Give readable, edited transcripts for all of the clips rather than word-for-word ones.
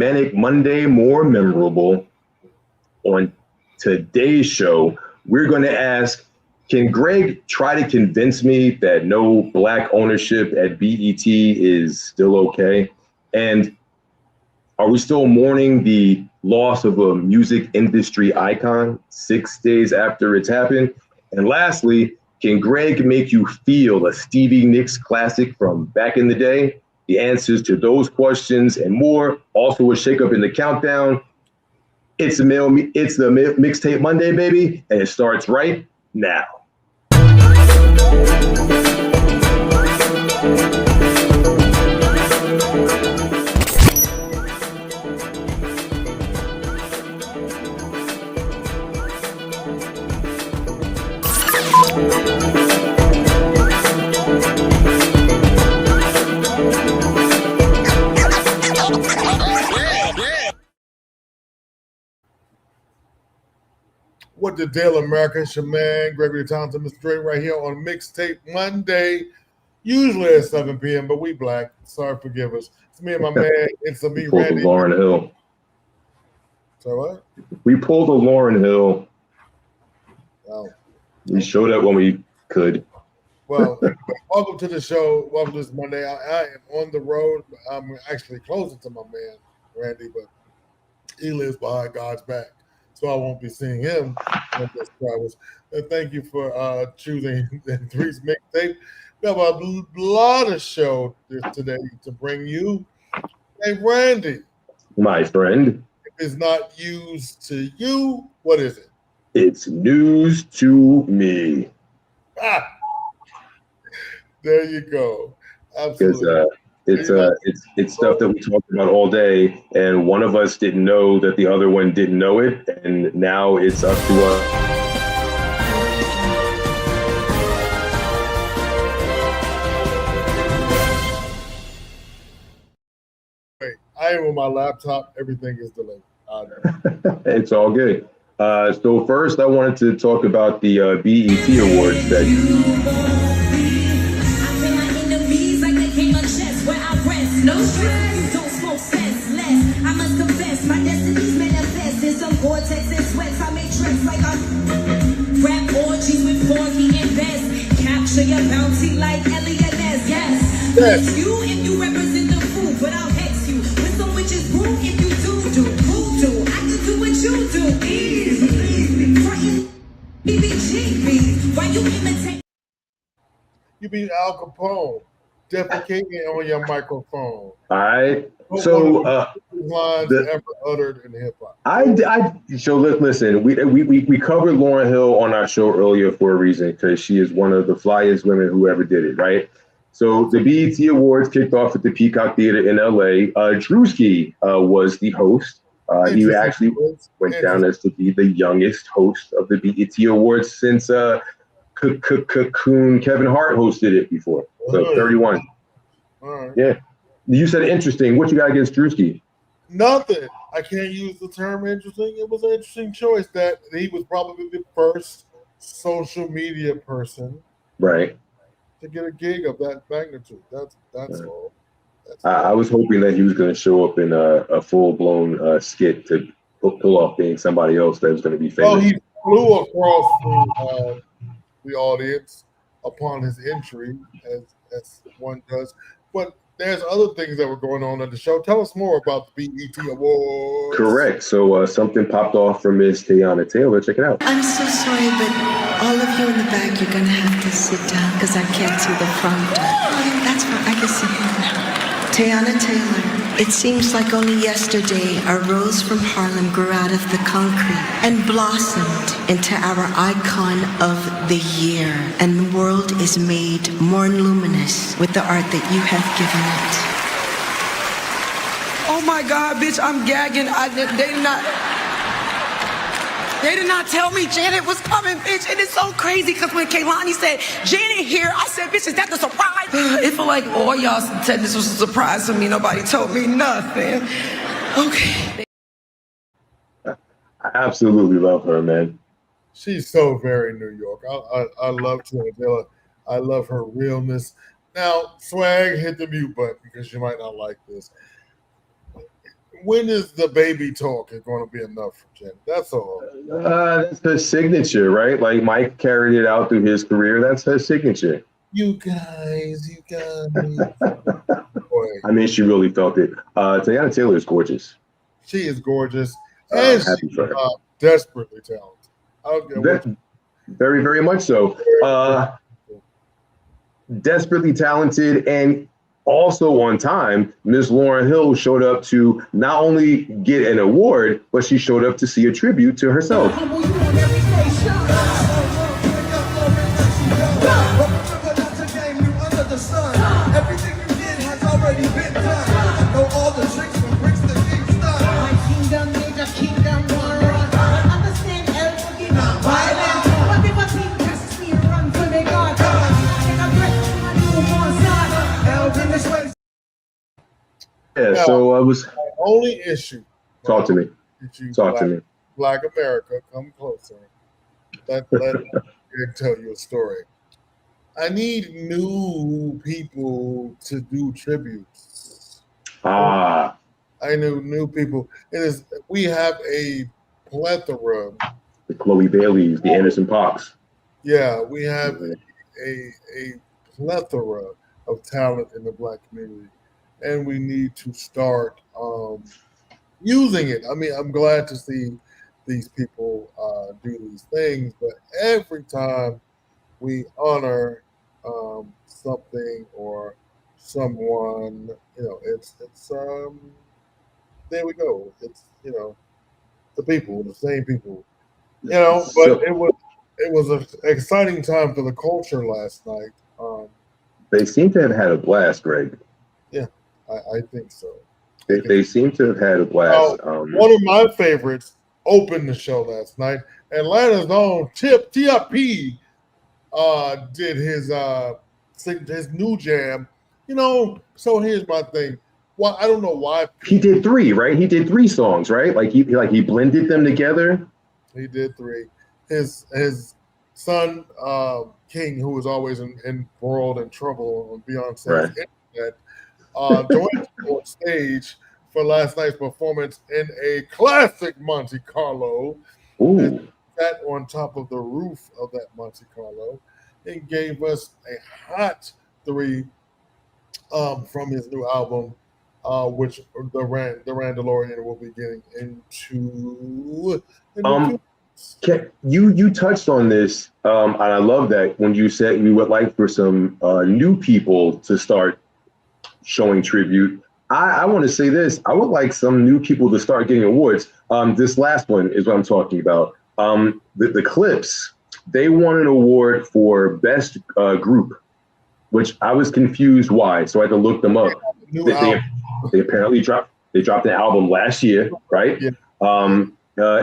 Manic Monday more memorable. On today's show, we're going to ask, can Greg try to convince me that no Black ownership at BET is still okay? And are we still mourning the loss of a music industry icon 6 days after it's happened? And lastly, can Greg make you feel a Stevie Nicks classic from back in the day? The answers to those questions and more, also a shakeup in the countdown. It's the Mixtape Monday, baby, and it starts right now. What the deal, America? It's your man, Gregory Thompson, Mr. Dre, right here on Mixtape Monday, usually at 7 p.m., but we Black. Sorry, forgive us. It's me and my man. It's me, Randy. Lauryn Hill. So what? We pulled a Lauryn Hill. Oh. We showed up when we could. Well, welcome to the show. Welcome to this Monday. I am on the road. I'm actually closer to my man, Randy, but he lives behind God's back, so I won't be seeing him on this travels. Thank you for choosing Three's Mixtape. We have a lot of show today to bring you. Hey, Randy. My friend. If it's not used to you, what is it? It's news to me. Ah, there you go. Absolutely. Because it's stuff that we talked about all day, and one of us didn't know that the other one didn't know it, and now it's up to us. Wait, I am on my laptop. Everything is delayed. It's all good. So first, I wanted to talk about the BET Awards that. No stress, don't smoke senseless. I must confess, my destiny's manifest. In some vortex and sweats, I make tricks like I'm rap orgies with Porgy and Bess. Capture your bounty like Elliot Ness. Yes, bless you if you represent the food, but I'll hex you with some witches brew if you do voodoo. I can do what you do, easy. Frontin' BBG, why you imitate? You be Al Capone. Defecating on your microphone. All right. So lines ever uttered in hip hop. So listen. We covered Lauryn Hill on our show earlier for a reason, because she is one of the flyest women who ever did it. Right. So the BET Awards kicked off at the Peacock Theater in LA. Drewski was the host. He actually went down as to be the youngest host of the BET Awards since Cocoon Kevin Hart hosted it before. So 31. All right. Yeah. You said interesting. What you got against Drewski? Nothing. I can't use the term interesting. It was an interesting choice that he was probably the first social media person, right, to get a gig of that magnitude. That's all. I was hoping that he was going to show up in a full-blown skit to pull off being somebody else that was going to be famous. Oh, he flew across the audience upon his entry, as one does. But there's other things that were going on at the show. Tell us more about the BET Awards. Correct. So something popped off from Miss Teyana Taylor. Check it out. I'm so sorry, but all of you in the back, you're going to have to sit down because I can't see the front. That's fine. I can see him now. Teyana Taylor, it seems like only yesterday a rose from Harlem grew out of the concrete and blossomed into our icon of the year. And the world is made more luminous with the art that you have given it. Oh my God, bitch, I'm gagging. They did not tell me Janet was coming, bitch. And it's so crazy because when Kehlani said, Janet here, I said, bitch, is that the surprise? It felt like all y'all said this was a surprise to me. Nobody told me nothing. Okay. I absolutely love her, man. She's so very New York. I love Teyana Taylor. I love her realness. Now, Swag, hit the mute button because you might not like this. when is the baby talk going to be enough for Janet? That's all. That's her signature, right? Like Mike carried it out through his career. That's her signature. You guys. I mean, she really felt it. Teyana Taylor is gorgeous. She is gorgeous, and she's desperately talented. Very, very much so. Desperately talented, and also on time. Miss Lauryn Hill showed up to not only get an award, but she showed up to see a tribute to herself. Yeah, so I was. My only issue. Talk to me. Talk to me. Black America, come closer. Let me tell you a story. I need new people to do tributes. I know new people. We have a plethora. The Chloe Baileys, the Anderson Parks. Yeah, we have a plethora of talent in the Black community, and we need to start using it. I mean, I'm glad to see these people do these things, but every time we honor something or someone, it's there we go. It's the people, the same people, But it was an exciting time for the culture last night. They seem to have had a blast, Greg. Yeah, I think so. They seem to have had a blast. One of my favorites opened the show last night. Atlanta's own T.I.P. Did his new jam. So here's my thing. Well, I don't know why he did 3, right? He did 3 songs, right? Like he blended them together. He did 3. His son King, who was always embroiled in trouble on Beyonce's internet, joined on stage for last night's performance in a classic Monte Carlo. Ooh. Sat on top of the roof of that Monte Carlo and gave us a hot 3 from his new album, which the Randalorian will be getting into. You touched on this, and I love that when you said you would like for some new people to start showing tribute. I want to say this. I would like some new people to start getting awards. This last one is what I'm talking about. The Clips, they won an award for best group, which I was confused why, so I had to look them up. They apparently dropped an album last year, right? Yeah.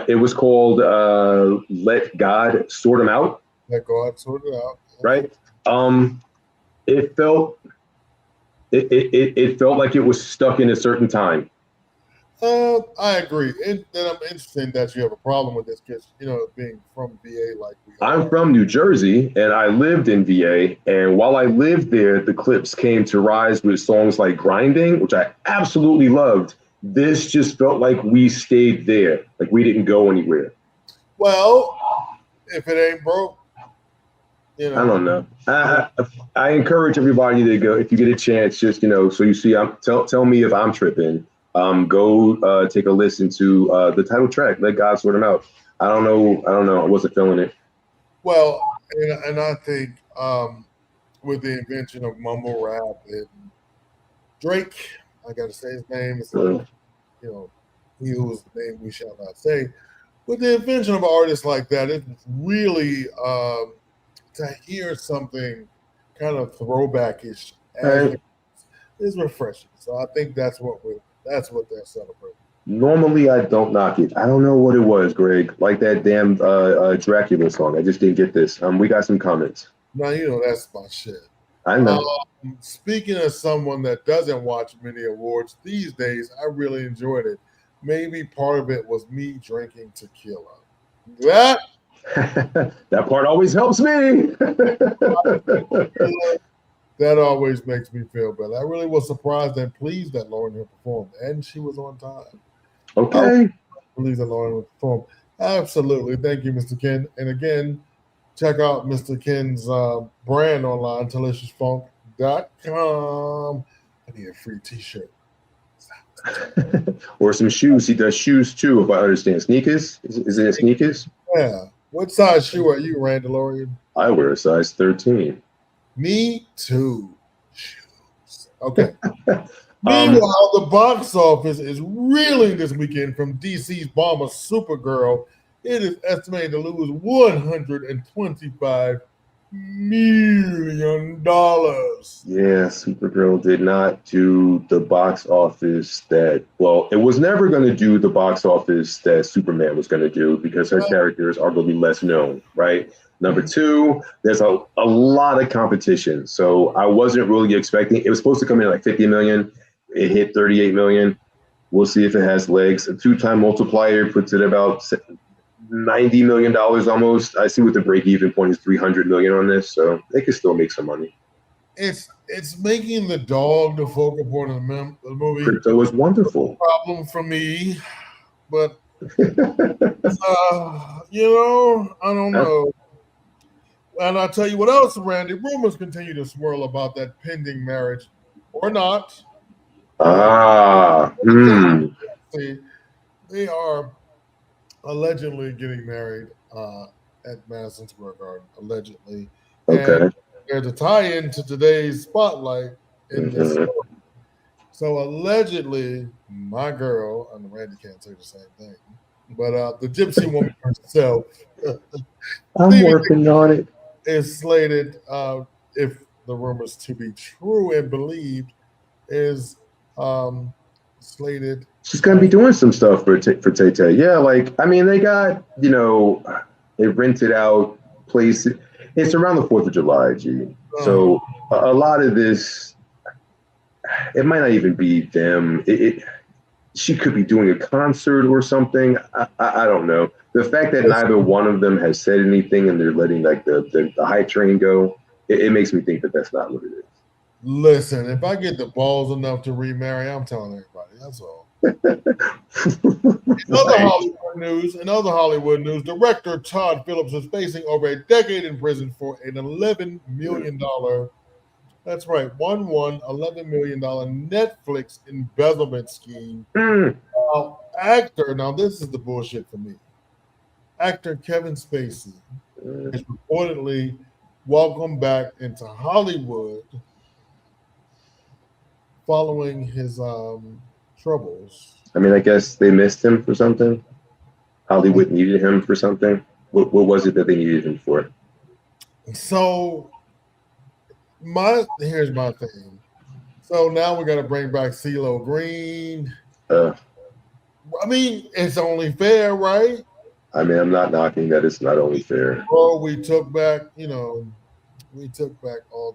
It was called Let God Sort Them Out. Let God Sort It Out. Right. It felt like it was stuck in a certain time. I agree, and I'm interested that you have a problem with this because being from VA like we are. I'm from New Jersey, and I lived in VA. And while I lived there, the Clips came to rise with songs like "Grinding," which I absolutely loved. This just felt like we stayed there, like we didn't go anywhere. Well, if it ain't broke, I don't know. I encourage everybody to go if you get a chance. Just so you see, tell me if I'm tripping. Go take a listen to the title track, Let God Sort Them Out. I don't know. I wasn't feeling it. Well, and I think with the invention of mumble rap and Drake, I got to say his name. So, he whose name we shall not say. With the invention of artists like that, it's really to hear something kind of throwbackish is refreshing. So I think that's what they're celebrating. Normally, I don't knock it. I don't know what it was, Greg. Like that damn Dracula song. I just didn't get this. We got some comments. Now that's my shit. I know. Speaking of someone that doesn't watch many awards these days, I really enjoyed it. Maybe part of it was me drinking tequila. That part always helps me. That always makes me feel better. I really was surprised and pleased that Lauryn Hill performed, and she was on time. Okay. Release a law perform. Absolutely. Thank you, Mr. Ken. And again, check out Mr. Ken's brand online, deliciousfunk.com. I need a free t-shirt. Or some shoes. He does shoes too, if I understand. Sneakers? Is it sneakers? Yeah. What size shoe are you, Randalorian? I wear a size 13. Me too. Shoes. Okay. Meanwhile, the box office is reeling this weekend from DC's bomber Supergirl. It is estimated to lose $125 million. Yeah, Supergirl did not do the box office that, well, it was never going to do the box office that Superman was going to do because her characters are going to be less known, right? Number two, there's a lot of competition. So I wasn't really expecting, it was supposed to come in like 50 million. It hit 38 million. We'll see if it has legs. A 2-time multiplier puts it about $90 million almost. I see what the break-even point is, 300 million on this, so they could still make some money. It's making the dog the focal point of the movie. Crypto was wonderful. Problem for me, but you know, I don't know. And I'll tell you what else, Randy. Rumors continue to swirl about that pending marriage, or not. See, they are allegedly getting married at Madison Square Garden. Allegedly. Okay. And there's a tie-in to today's spotlight in this story. So allegedly, my girl, and Randy can't say the same thing, but the gypsy woman herself, I'm working on it, is slated, if the rumors to be true and believed, is slated. She's gonna be doing some stuff for Tay-Tay. Yeah, like, I mean, they got, you know, they rented out places. It's around the 4th of July, G. So a lot of this, it might not even be them. She could be doing a concert or something. I don't know. The fact that neither one of them has said anything and they're letting like the hype train go, it makes me think that that's not what it is. Listen, if I get the balls enough to remarry, I'm telling everybody. That's all. In other Hollywood news, director Todd Phillips is facing over a decade in prison for an $11 million. That's right, $11 million Netflix embezzlement scheme. Now this is the bullshit for me. Actor Kevin Spacey is reportedly welcomed back into Hollywood following his troubles. I mean, I guess they missed him for something. Hollywood needed him for something. What was it that they needed him for? So here's my thing. So now we got to bring back CeeLo Green. I mean, it's only fair, right? I mean, I'm not knocking that. It's not only fair. Well, we took back all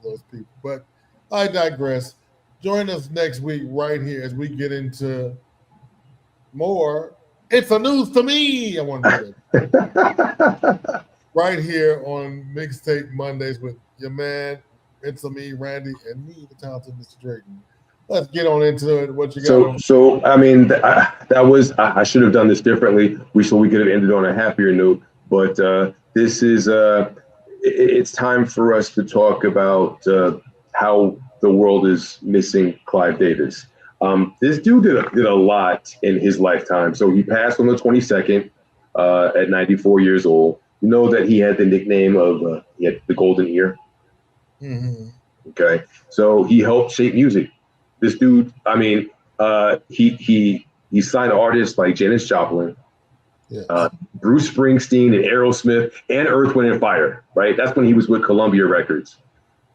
those people. But I digress. Join us next week right here as we get into more. It's a news to me. I want to do it. Right here on Mixtape Mondays with your man, It's a me, Randy, and me, the talented Mr. Drayton. Let's get on into it. What you got? So I mean, that was I should have done this differently. We could have ended on a happier note. But this is it's time for us to talk about how the world is missing Clive Davis. This dude did a lot in his lifetime. So he passed on the 22nd at 94 years old. You know that he had the nickname of he had the golden ear. Mm-hmm. Okay, so he helped shape music. This dude, I mean, he signed artists like Janis Joplin, Bruce Springsteen, and Aerosmith, and Earth, Wind, and Fire. Right, that's when he was with Columbia Records.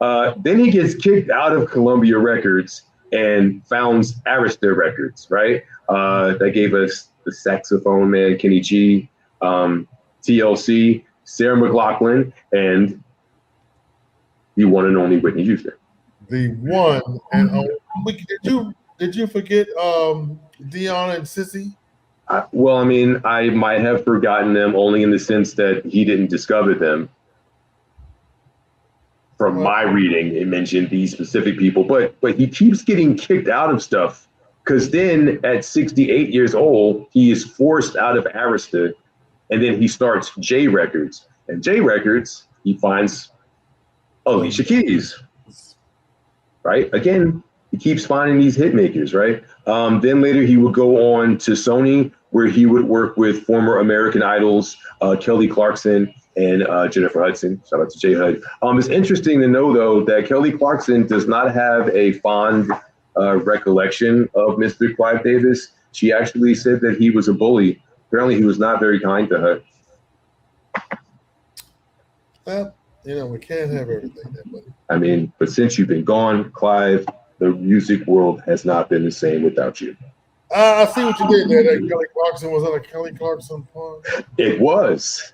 Then he gets kicked out of Columbia Records and founds Arista Records. Right, that gave us the Saxophone Man, Kenny G, TLC, Sarah McLachlan, and the one and only Whitney Houston. The one and only. Did you forget Dion and Sissy? Well, I mean, I might have forgotten them only in the sense that he didn't discover them. From my reading, it mentioned these specific people, but he keeps getting kicked out of stuff Because then at 68 years old, he is forced out of Arista, and then he starts J Records. And J Records, he finds Alicia Keys, right? Again, he keeps finding these hit makers, right? Then later he would go on to Sony, where he would work with former American Idols, Kelly Clarkson and Jennifer Hudson. Shout out to J Hud. It's interesting to know, though, that Kelly Clarkson does not have a fond recollection of Mr. Clive Davis. She actually said that he was a bully. Apparently, he was not very kind to her. Well, we can't have everything, buddy. I mean, but since you've been gone, Clive, the music world has not been the same without you. I see what you did there. That Kelly Clarkson, was that a Kelly Clarkson part? It was.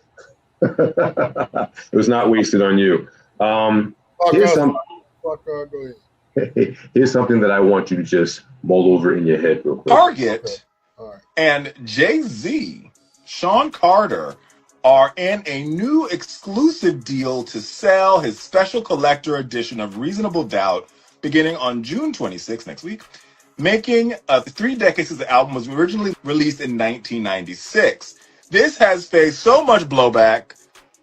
It was not wasted on you. Here's something that I want you to just mull over in your head real quick. Target and Jay-Z, Sean Carter, are in a new exclusive deal to sell his special collector edition of Reasonable Doubt beginning on June 26th, next week, making 3 decades since the album was originally released in 1996. This has faced so much blowback.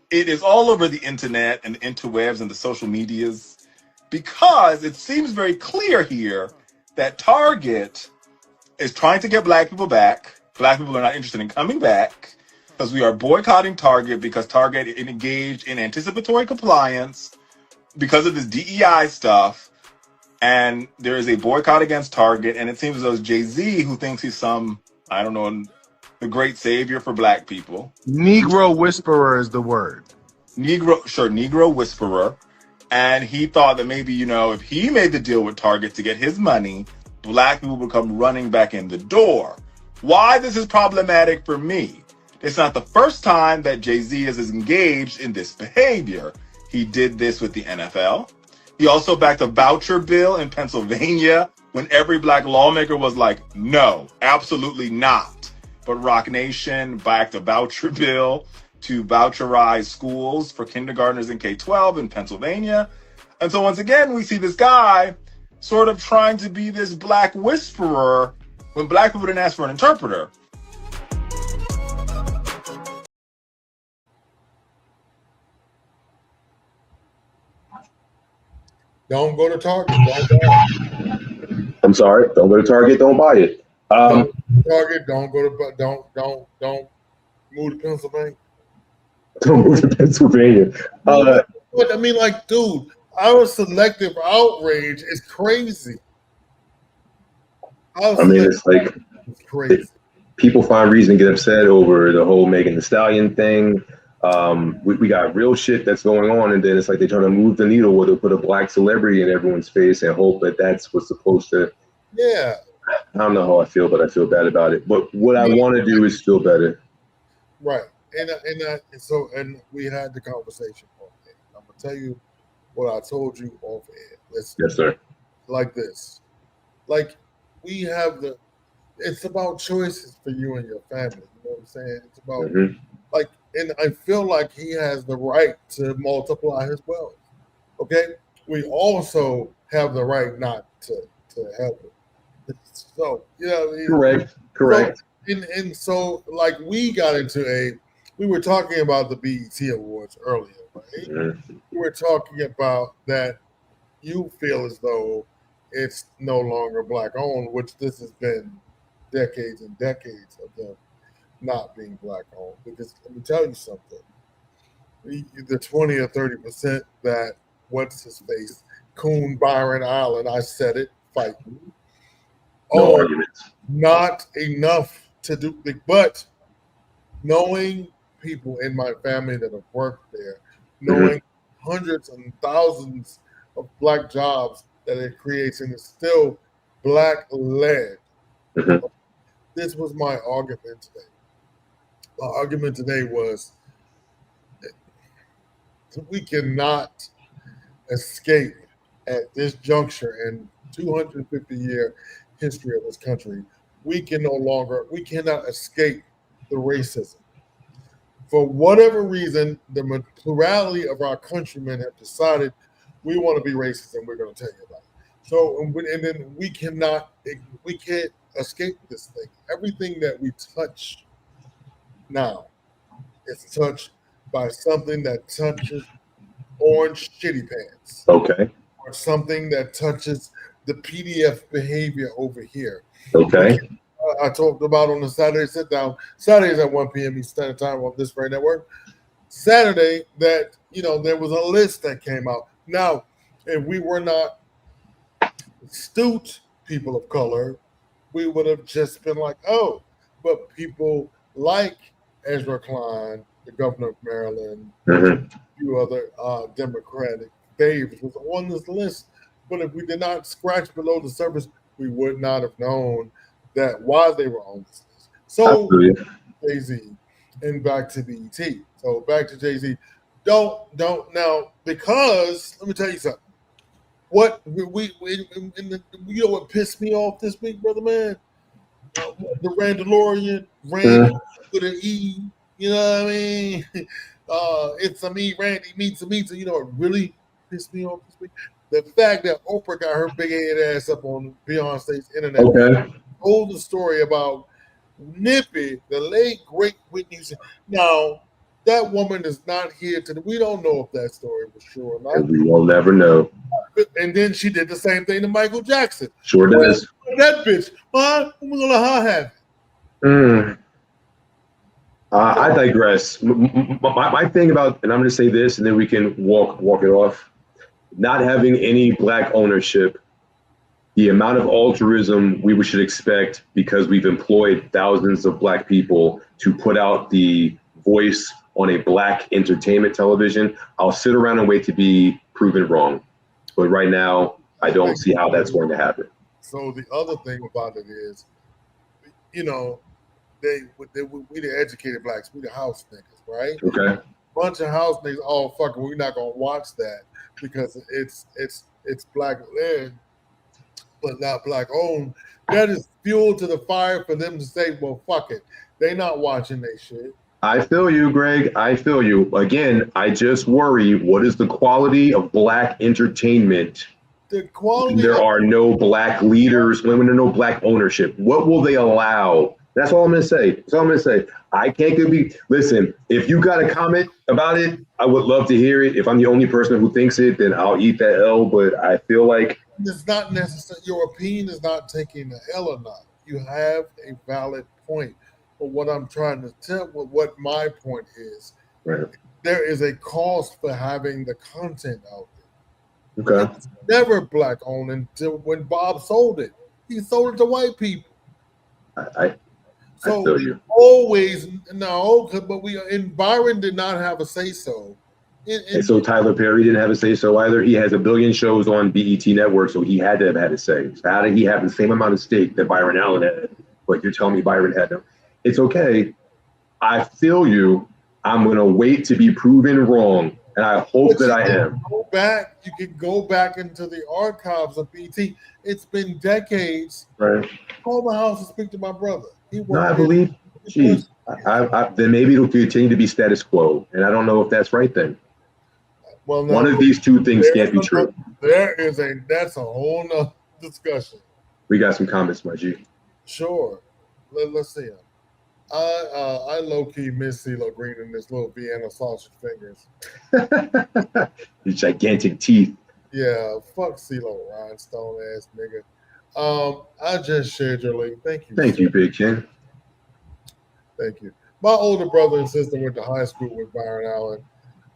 It is all over the internet and the interwebs and the social medias because it seems very clear here that Target is trying to get black people back. Black people are not interested in coming back because we are boycotting Target because Target engaged in anticipatory compliance because of this DEI stuff. And there is a boycott against Target. And it seems as though it's Jay-Z who thinks he's some, I don't know, the great savior for black people. Negro whisperer is the word. Negro whisperer. And he thought that maybe, if he made the deal with Target to get his money, black people would come running back in the door. Why this is problematic for me? It's not the first time that Jay-Z is engaged in this behavior. He did this with the NFL. He also backed a voucher bill in Pennsylvania when every black lawmaker was like, no, absolutely not. But Rock Nation backed a voucher bill to voucherize schools for kindergartners in K-12 in Pennsylvania. And so once again, we see this guy sort of trying to be this black whisperer when black people didn't ask for an interpreter. Don't go to Target. Don't buy it. I'm sorry. Don't go to Target. Don't buy it. Target. Don't go to. Don't move to Pennsylvania. Don't move to Pennsylvania. But I mean, like, dude, our selective outrage is crazy. It's like it's crazy. People find reason to get upset over the whole Megan Thee Stallion thing. We got real shit that's going on, and then it's like they're trying to move the needle where they put a black celebrity in everyone's face and hope that that's what's supposed to. Yeah. I don't know how I feel, but I feel bad about it. But what I want to do is feel better. Right. And we had the conversation off air. I'm gonna tell you what I told you off air. Listen. Yes, sir. Like this. Like we have it's about choices for you and your family. You know what I'm saying? It's about and I feel like he has the right to multiply his wealth. Okay? We also have the right not to help it. So, Correct. So, like, we got into we were talking about the BET Awards earlier, right? Mm-hmm. We were talking about that you feel as though it's no longer black owned, which this has been decades and decades of them not being black owned. Because let me tell you something, the 20 or 30% that what's his face, Coon Byron Island, I said it, fighting. No arguments. Not enough to do, but knowing people in my family that have worked there, knowing hundreds and thousands of black jobs that it creates, and it's still black led. This was my argument today. My argument today was that we cannot escape at this juncture in 250-year history of this country. We cannot escape the racism. For whatever reason, the plurality of our countrymen have decided we want to be racist, and we're going to tell you about it. So and then we can't escape this thing. Everything that we touch now is touched by something that touches orange shitty pants. Okay. Or something that touches the PDF behavior over here. Okay. I talked about on the Saturday sit down. Saturdays at 1 p.m. Eastern Standard Time on this very network. Saturday, that there was a list that came out. Now, if we were not astute people of color, we would have just been like, oh, but people like Ezra Klein, the governor of Maryland, a few other Democratic faves was on this list. But if we did not scratch below the surface, we would not have known that why they were on this list. So Jay-Z and back to BET. So back to Jay-Z. Don't now, because let me tell you something. What you know what pissed me off this week, brother man? The Randalorian, Randy with an E. You know what I mean? It's a me, Randy meets a meets. You know what really pissed me off this week? The fact that Oprah got her big head ass up on Beyonce's internet. Okay. Told the story about Nippy, the late great Whitney Houston. Now, that woman is not here today. We don't know if that story was true or not. And we will never know. And then she did the same thing to Michael Jackson. Sure does. That bitch, huh? I'm gonna let her have it. I digress. My thing about, and I'm going to say this, and then we can walk it off. Not having any black ownership, the amount of altruism we should expect because we've employed thousands of black people to put out the voice on a black entertainment television. I'll sit around and wait to be proven wrong, but right now I don't see how that's going to happen. So the other thing about it is, we the educated blacks, we the house niggas, right? Okay. Bunch of house niggas. Oh fuck, we're not gonna watch that because it's black led, but not black owned. That is fuel to the fire for them to say, well, fuck it, they not watching they shit. I feel you, Greg. I feel you. Again, I just worry, what is the quality of black entertainment? The quality. There are no black leaders, when there are no black ownership. What will they allow? That's all I'm going to say. That's all I'm going to say. I can't listen, if you got a comment about it, I would love to hear it. If I'm the only person who thinks it, then I'll eat that L. But I feel like it's not necessary. Your opinion is not taking the L or not. You have a valid point. But what I'm trying to tell, what my point is, right. There is a cost for having the content out there. Okay. It's never black owned until when Bob sold it. He sold it to white people. I feel you. Always no, but Byron did not have a say so. And so Tyler Perry didn't have a say so either. He has a billion shows on BET Network, so he had to have had a say. So how did he have the same amount of stake that Byron Allen had? But you're telling me Byron had no. It's okay. I feel you. I'm gonna wait to be proven wrong, and I hope that I am. You can go back into the archives of BET. It's been decades. Right. Call my house and speak to my brother. No, I believe. Geez, then maybe it'll continue to be status quo, and I don't know if that's right. Then, well, no, one of these two things can't be true. That's a whole nother discussion. We got some comments, my G. Sure. Let's see them. I low-key miss CeeLo Green and his little Vienna sausage fingers. His gigantic teeth. Yeah, fuck CeeLo rhinestone ass nigga. I just shared your link. Thank you. Thank you, Big Ken. Thank you. My older brother and sister went to high school with Byron Allen.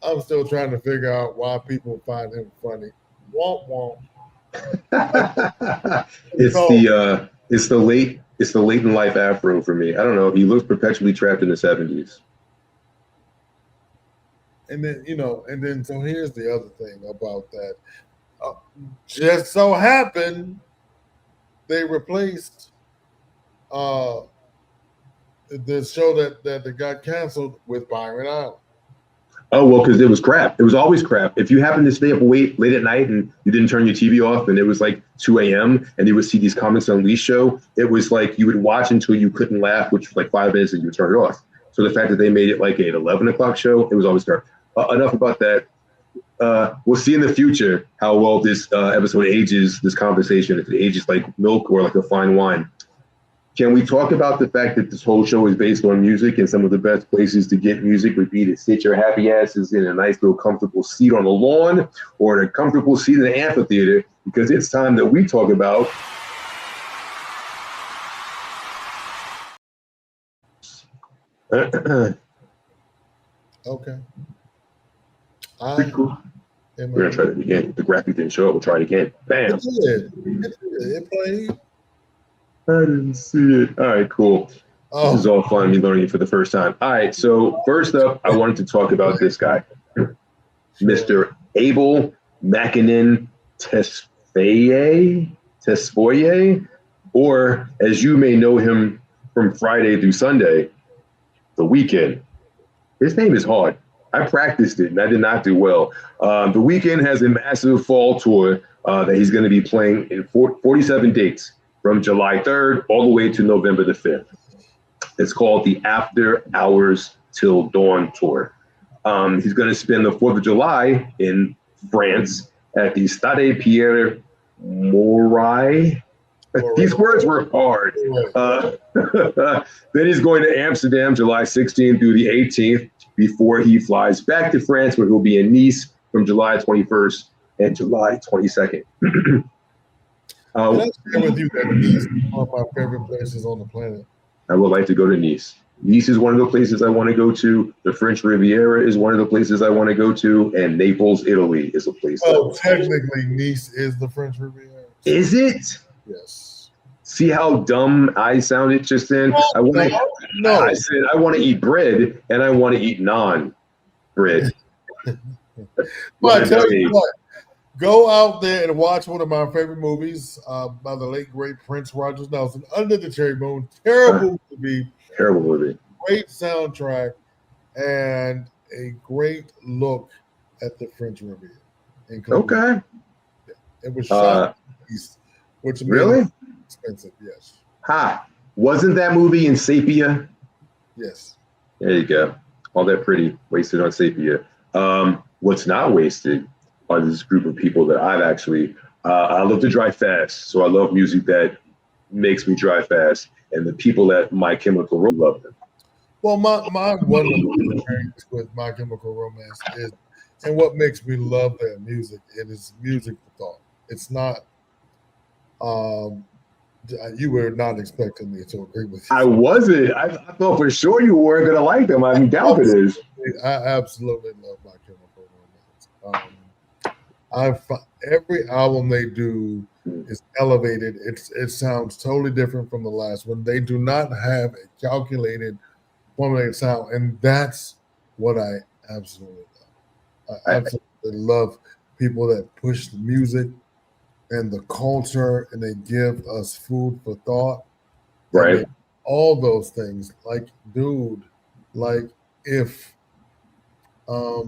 I'm still trying to figure out why people find him funny. Womp womp. It's the late in life afro for me. I don't know. He looks perpetually trapped in the 70s. And then so here's the other thing about that. Just so happened they replaced the show that got canceled with Byron Allen. Oh, well, because it was crap. It was always crap. If you happen to stay up late at night and you didn't turn your TV off and it was like 2 a.m. and you would see these Comments Unleashed show, it was like you would watch until you couldn't laugh, which was like 5 minutes and you would turn it off. So the fact that they made it like an 11 o'clock show, it was always dark. Enough about that. we'll see in the future how well this episode ages, this conversation, if it ages like milk or like a fine wine. Can we talk about the fact that this whole show is based on music, and some of the best places to get music would be to sit your happy asses in a nice little comfortable seat on the lawn or in a comfortable seat in the amphitheater, because it's time that we talk about Okay. pretty cool. We're going to try that again. The graphic didn't show up. We'll try it again. Bam. It played. I didn't see it. All right, cool. Oh. This is all fun, me learning it for the first time. All right, so first up, I wanted to talk about this guy, Mr. Abel Mackinnon Tesfaye, or as you may know him from Friday through Sunday, The Weeknd. His name is hard. I practiced it, and I did not do well. The Weeknd has a massive fall tour that he's going to be playing in 47 dates from July 3rd all the way to November the 5th. It's called the After Hours Till Dawn Tour. He's going to spend the 4th of July in France at the Stade Pierre Mauroy. These words were hard. Then he's going to Amsterdam July 16th through the 18th before he flies back to France, where he'll be in Nice from July 21st and July 22nd. Can I share with you that Nice is one of my favorite places on the planet? I would like to go to Nice. Nice is one of the places I want to go to. The French Riviera is one of the places I want to go to. And Naples, Italy is a place. Oh, technically, Nice is the French Riviera. Is it? Yes. See how dumb I sounded just then? No. I said I want to eat bread and I want to eat non-bread. But I tell you what, go out there and watch one of my favorite movies by the late, great Prince Rogers Nelson, Under the Cherry Moon. Terrible movie. Terrible movie. Great soundtrack and a great look at the French Riviera. Okay. It was shot east, which really expensive. Yes. Ha! Wasn't that movie in sepia? Yes. There you go. All that pretty wasted on sepia. What's not wasted are this group of people that I've actually. I love to drive fast, so I love music that makes me drive fast. And the people at My Chemical Romance love them. Well, my one experience with My Chemical Romance is, and what makes me love their music, it is music for thought. It's not. You were not expecting me to agree with you. I wasn't. I thought for sure you weren't gonna like them. I mean, doubt it is. I absolutely love My Chemical Romance. Every album they do is elevated. It sounds totally different from the last one. They do not have a calculated, formulated sound, and that's what I absolutely love. I absolutely love people that push the music and the culture, and they give us food for thought. Right. All those things. Like, dude, like if I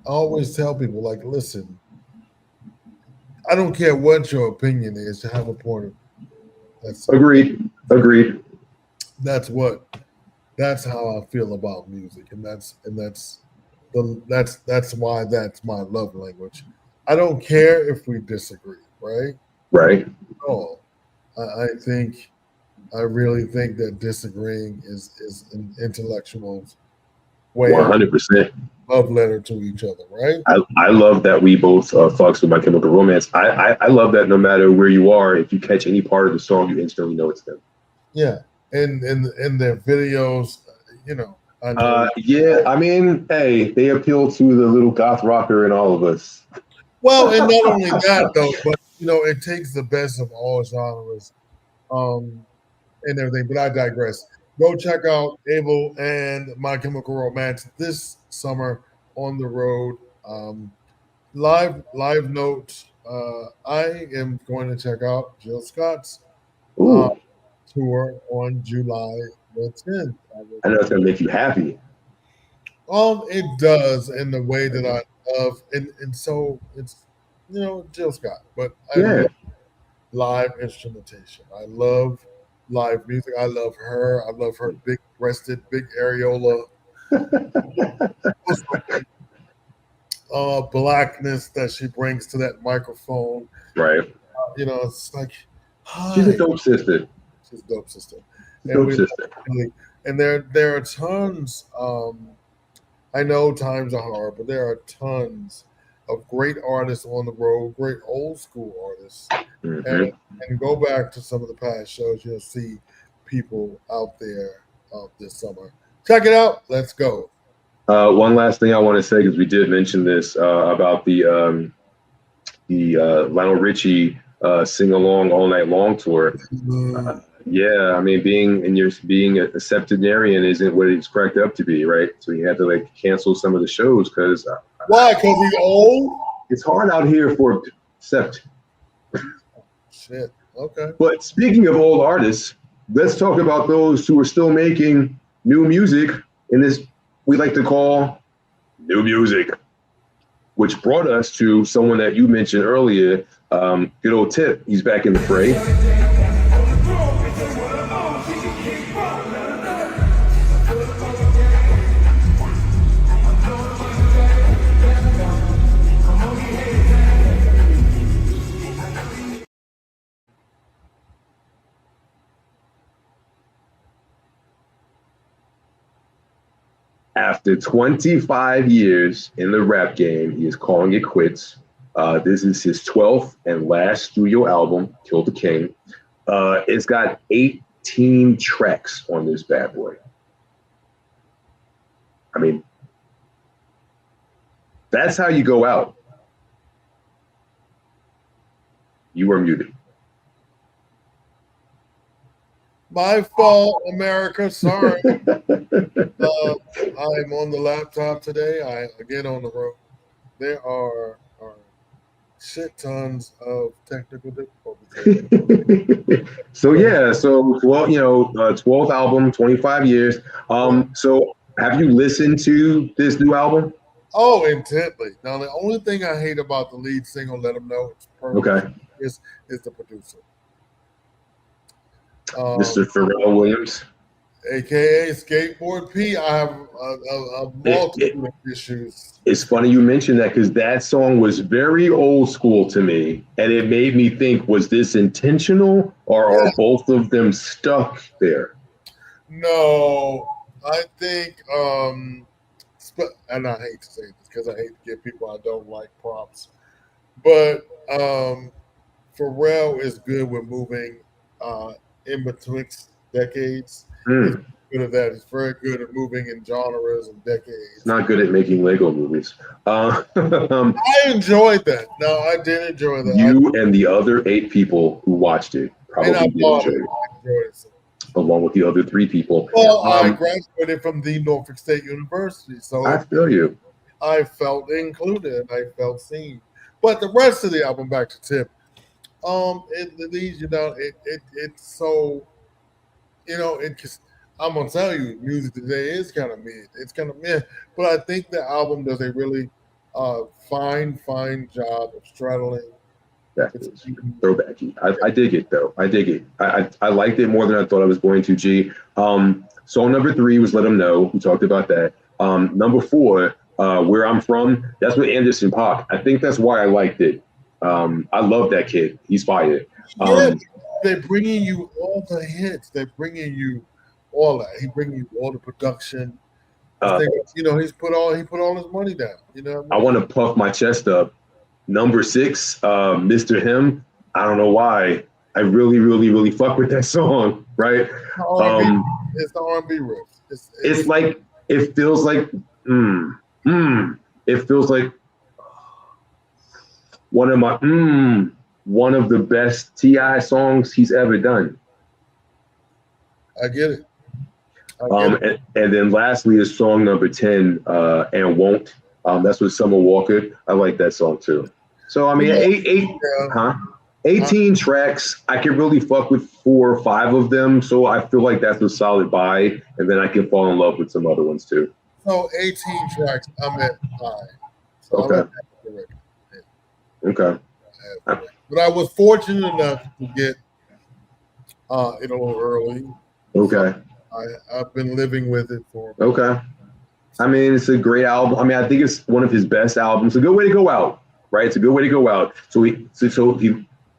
always tell people, like, listen, I don't care what your opinion is, to have a point of view. Agreed. That's how I feel about music, and that's why that's my love language. I don't care if we disagree, right? Right. No, I really think that disagreeing is an intellectual's way. 100%. Love letter to each other, right? I love that we both fucks with My Chemical Romance. I love that no matter where you are, if you catch any part of the song, you instantly know it's them. Yeah, and their videos, you know. Yeah, I mean, hey, they appeal to the little goth rocker in all of us. Well, and not only that though, but it takes the best of all genres, and everything. But I digress. Go check out Abel and My Chemical Romance this summer on the road. Live note. I am going to check out Jill Scott's tour on July the 10th. I know it's gonna make you happy. It does, in the way that I love, and so it's Jill Scott, but I love live instrumentation. I love live music. I love her. I love her big-breasted, big areola. blackness that she brings to that microphone. Right. You know, it's like, hi. She's a dope sister. She's a dope sister. Dope sister. And there are tons. I know times are hard, but there are tons of great artists on the road, great old school artists. Mm-hmm. And go back to some of the past shows, you'll see people out there this summer. Check it out. Let's go. One last thing I want to say, because we did mention this about the Lionel Richie Sing Along All Night Long tour. Yeah, I mean, being a septenarian isn't what it's cracked up to be, right? So he had to like cancel some of the shows because why? Because he's old. It's hard out here for sept. Shit. Okay. But speaking of old artists, let's talk about those who are still making new music in this we like to call new music, which brought us to someone that you mentioned earlier, good old Tip. He's back in the fray. After 25 years in the rap game, he is calling it quits. This is his 12th and last studio album, Kill the King. It's got 18 tracks on this bad boy. I mean, that's how you go out. You are muted. My fault, America. Sorry. I'm on the laptop today. I get on the road. There are shit tons of technical difficulties. So 12th album, 25 years. So have you listened to this new album? Oh, intently. Now the only thing I hate about the lead single, Let Them Know It's Perfect, Okay, is the producer. Mr. Pharrell Williams, aka Skateboard P. I have a multitude of issues. It's funny you mentioned that because that song was very old school to me, and it made me think: was this intentional, or are both of them stuck there? No, I think, and I hate to say this because I hate to give people I don't like props, but Pharrell is good with moving in betwixt decades. He's good at that. He's very good at moving in genres and decades. He's not good at making Lego movies. I enjoyed that. No, I did enjoy that. You and the other 8 people who watched it probably did enjoy it. Along with the other 3 people. Well, I graduated from the Norfolk State University, so I feel you. I felt included. I felt seen. But the rest of the album, back to Tip, it leads you down. It's so, it just. I'm gonna tell you, music today is kind of mid. It's kind of mid, but I think the album does a really fine job of straddling. It's throwbacky. I dig it though. I dig it. I liked it more than I thought I was going to. G. Song number 3 was "Let Them Know." We talked about that. Number 4, "Where I'm From." That's with Anderson .Paak. I think that's why I liked it. I love that kid. He's fire. They're bringing you all the hits. They're bringing you all that. He bringing you all the production. He's put all his money down. You know what I mean? I want to puff my chest up. Number 6, Mr. Him. I don't know why. I really, really, really fuck with that song, right? It's the R&B riff. It's like, it feels like, it feels like one of the best T.I. songs he's ever done. I get it. And then lastly is song number 10, "And Won't." That's with Summer Walker. I like that song too. So I mean, 18 tracks. I can really fuck with 4 or 5 of them. So I feel like that's a solid buy, and then I can fall in love with some other ones too. So 18 tracks. I'm at 5. So okay. Okay. But I was fortunate enough to get it a little early. Okay. I've been living with it for. Okay. I mean, it's a great album. I mean, I think it's one of his best albums. A good way to go out, right? It's a good way to go out. So he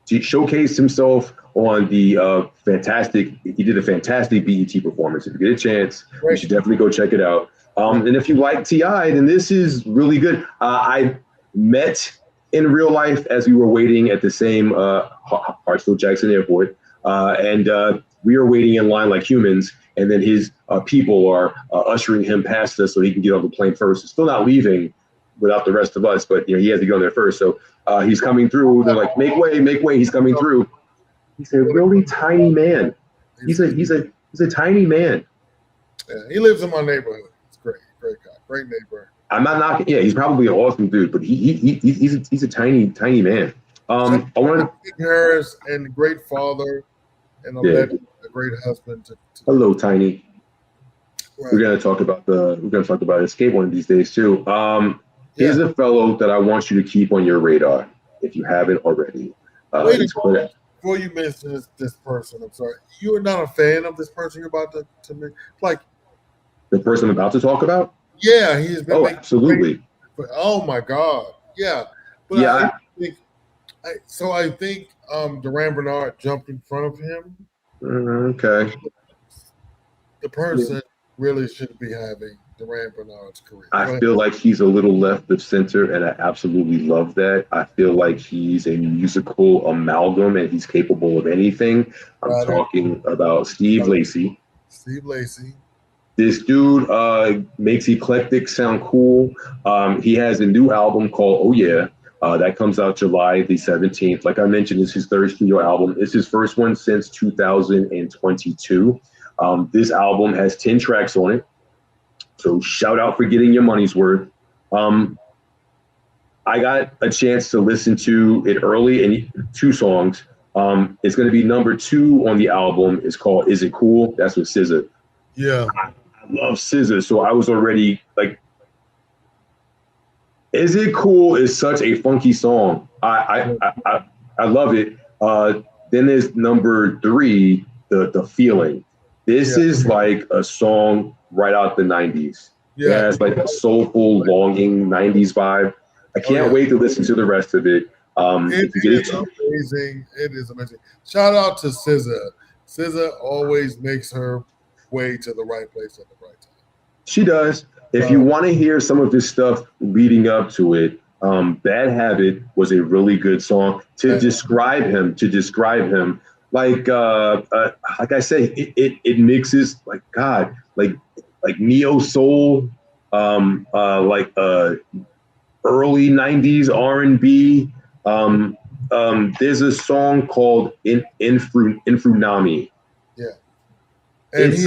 showcased himself on the fantastic. He did a fantastic BET performance. If you get a chance, you should definitely go check it out. And if you like T.I., then this is really good. I met in real life as we were waiting at the same Hartsfield-Jackson Airport, and we were waiting in line like humans. And then his people are ushering him past us so he can get on the plane first. He's still not leaving without the rest of us, but he has to go on there first. So he's coming through. They're like, make way, make way. He's coming through. He's a really tiny man. He's a tiny man. Yeah, he lives in my neighborhood. It's great guy, great neighbor. I'm not knocking. Yeah, he's probably an awesome dude, but he's a tiny man. I want to Harris and great father and a great husband. Hello, Tiny. Right. We're gonna talk about Escape one of these days too. Here's a fellow that I want you to keep on your radar if you haven't already. Before you mention this person, I'm sorry, you are not a fan of this person you're about to make, like the person I'm about to talk about. Yeah, he's been. Absolutely. Oh my God, yeah. But I think Duran Bernard jumped in front of him. Okay. The person really should be having Duran Bernard's career. I feel like he's a little left of center, and I absolutely love that. I feel like he's a musical amalgam, and he's capable of anything. I'm talking about Steve Lacy. Steve Lacy. This dude makes eclectic sound cool. He has a new album called Oh Yeah. That comes out July the 17th. Like I mentioned, it's his third studio album. It's his first one since 2022. This album has 10 tracks on it. So shout out for getting your money's worth. I got a chance to listen to it early, and 2 songs. It's going to be number 2 on the album. It's called Is It Cool? That's with SZA. Yeah. I love SZA, so I was already like, Is It Cool is such a funky song. I love it. Then there's number 3, the Feeling. This is like a song right out the 90s. Yeah, it's like a soulful, longing 90s vibe. I can't wait to listen to the rest of it. It is amazing. It is amazing. Shout out to SZA. SZA always makes her way to the right place at the right time. She does. If you want to hear some of his stuff leading up to it, Bad Habit was a really good song to describe him. Like I say, it mixes like neo soul, like early 90s R&B. There's a song called Infrunami. Yeah. And it's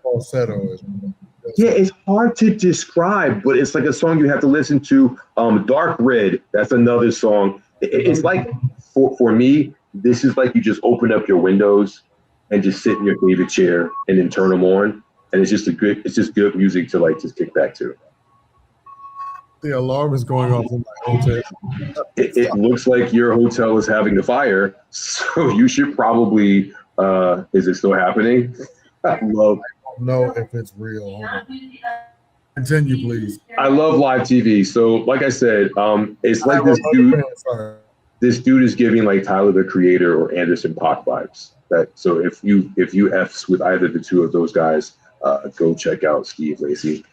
falsetto as well. Yeah, it's hard to describe, but it's like a song you have to listen to. Dark Red, that's another song. It's like, for me, this is like you just open up your windows and just sit in your favorite chair and then turn them on. And it's just good music to like just kick back to. The alarm is going off in my hotel. It looks like your hotel is having a fire, so you should probably, is it still happening? I don't know if it's real. Continue, please. I love live TV. So, like I said, it's like this dude is giving like Tyler the Creator or Anderson .Paak vibes. So if you F's with either the 2 of those guys, go check out Steve Lacy.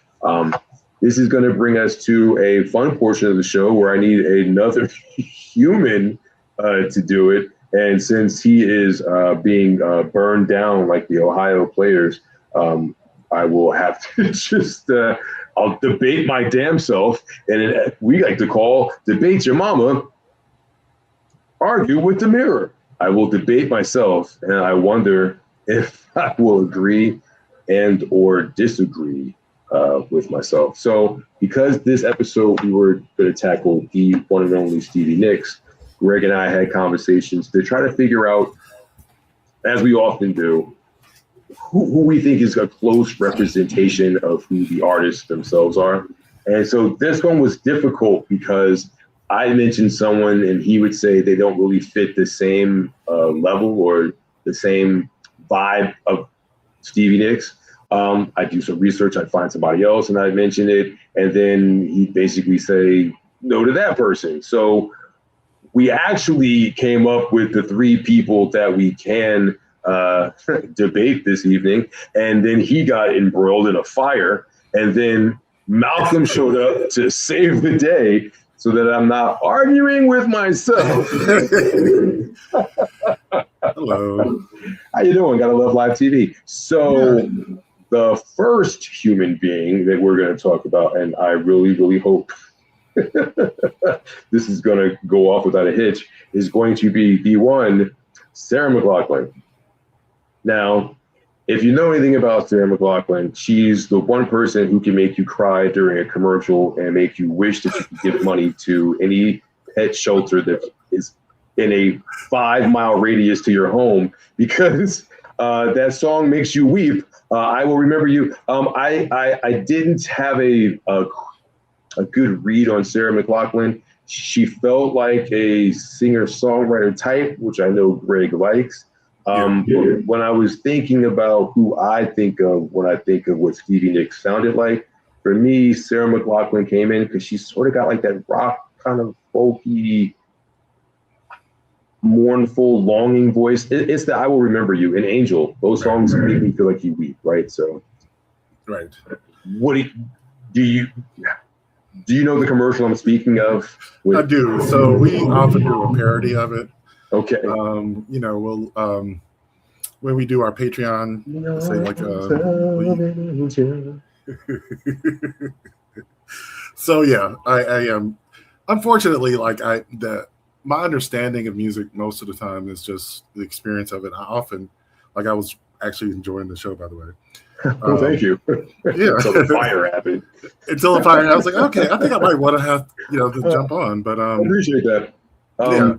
This is going to bring us to a fun portion of the show where I need another human to do it. And since he is being burned down like the Ohio players, I will have to just, I'll debate my damn self. And we like to call Debate Your Mama, Argue with the Mirror. I will debate myself, and I wonder if I will agree and or disagree with myself. So because this episode we were going to tackle the one and only Stevie Nicks, Greg and I had conversations to try to figure out, as we often do, who we think is a close representation of who the artists themselves are. And so this one was difficult because I mentioned someone and he would say they don't really fit the same level or the same vibe of Stevie Nicks. I do some research, I find somebody else and I mention it, and then he basically say no to that person. So we actually came up with the 3 people that we can debate this evening, and then he got embroiled in a fire, and then Malcolm showed up to save the day so that I'm not arguing with myself. Hello. How you doing? Gotta love live TV. So the first human being that we're going to talk about, and I really, really hope this is going to go off without a hitch, is going to be the one, Sarah McLachlan. Now, if you know anything about Sarah McLachlan, she's the one person who can make you cry during a commercial and make you wish that you could give money to any pet shelter that is in a 5-mile radius to your home, because that song makes you weep. I Will Remember You. I didn't have a good read on Sarah McLachlan. She felt like a singer-songwriter type, which I know Greg likes. When I was thinking about who I think of when I think of what Stevie Nicks sounded like, for me, Sarah McLachlan came in because she sort of got like that rock kind of folky, mournful, longing voice. It's the I Will Remember You and Angel. Those songs make me feel like you weep, right? So, right. What do you know the commercial I'm speaking of? I do. So we often do a parody of it. Okay. You know, we'll when we do our Patreon, say like so yeah, I am unfortunately like my understanding of music most of the time is just the experience of it. I often, like, I was actually enjoying the show, by the way. Well, thank you. Yeah. Until the fire happened. Until the fire, I was like, okay, I think I might want to have to jump on, but I appreciate that. Yeah.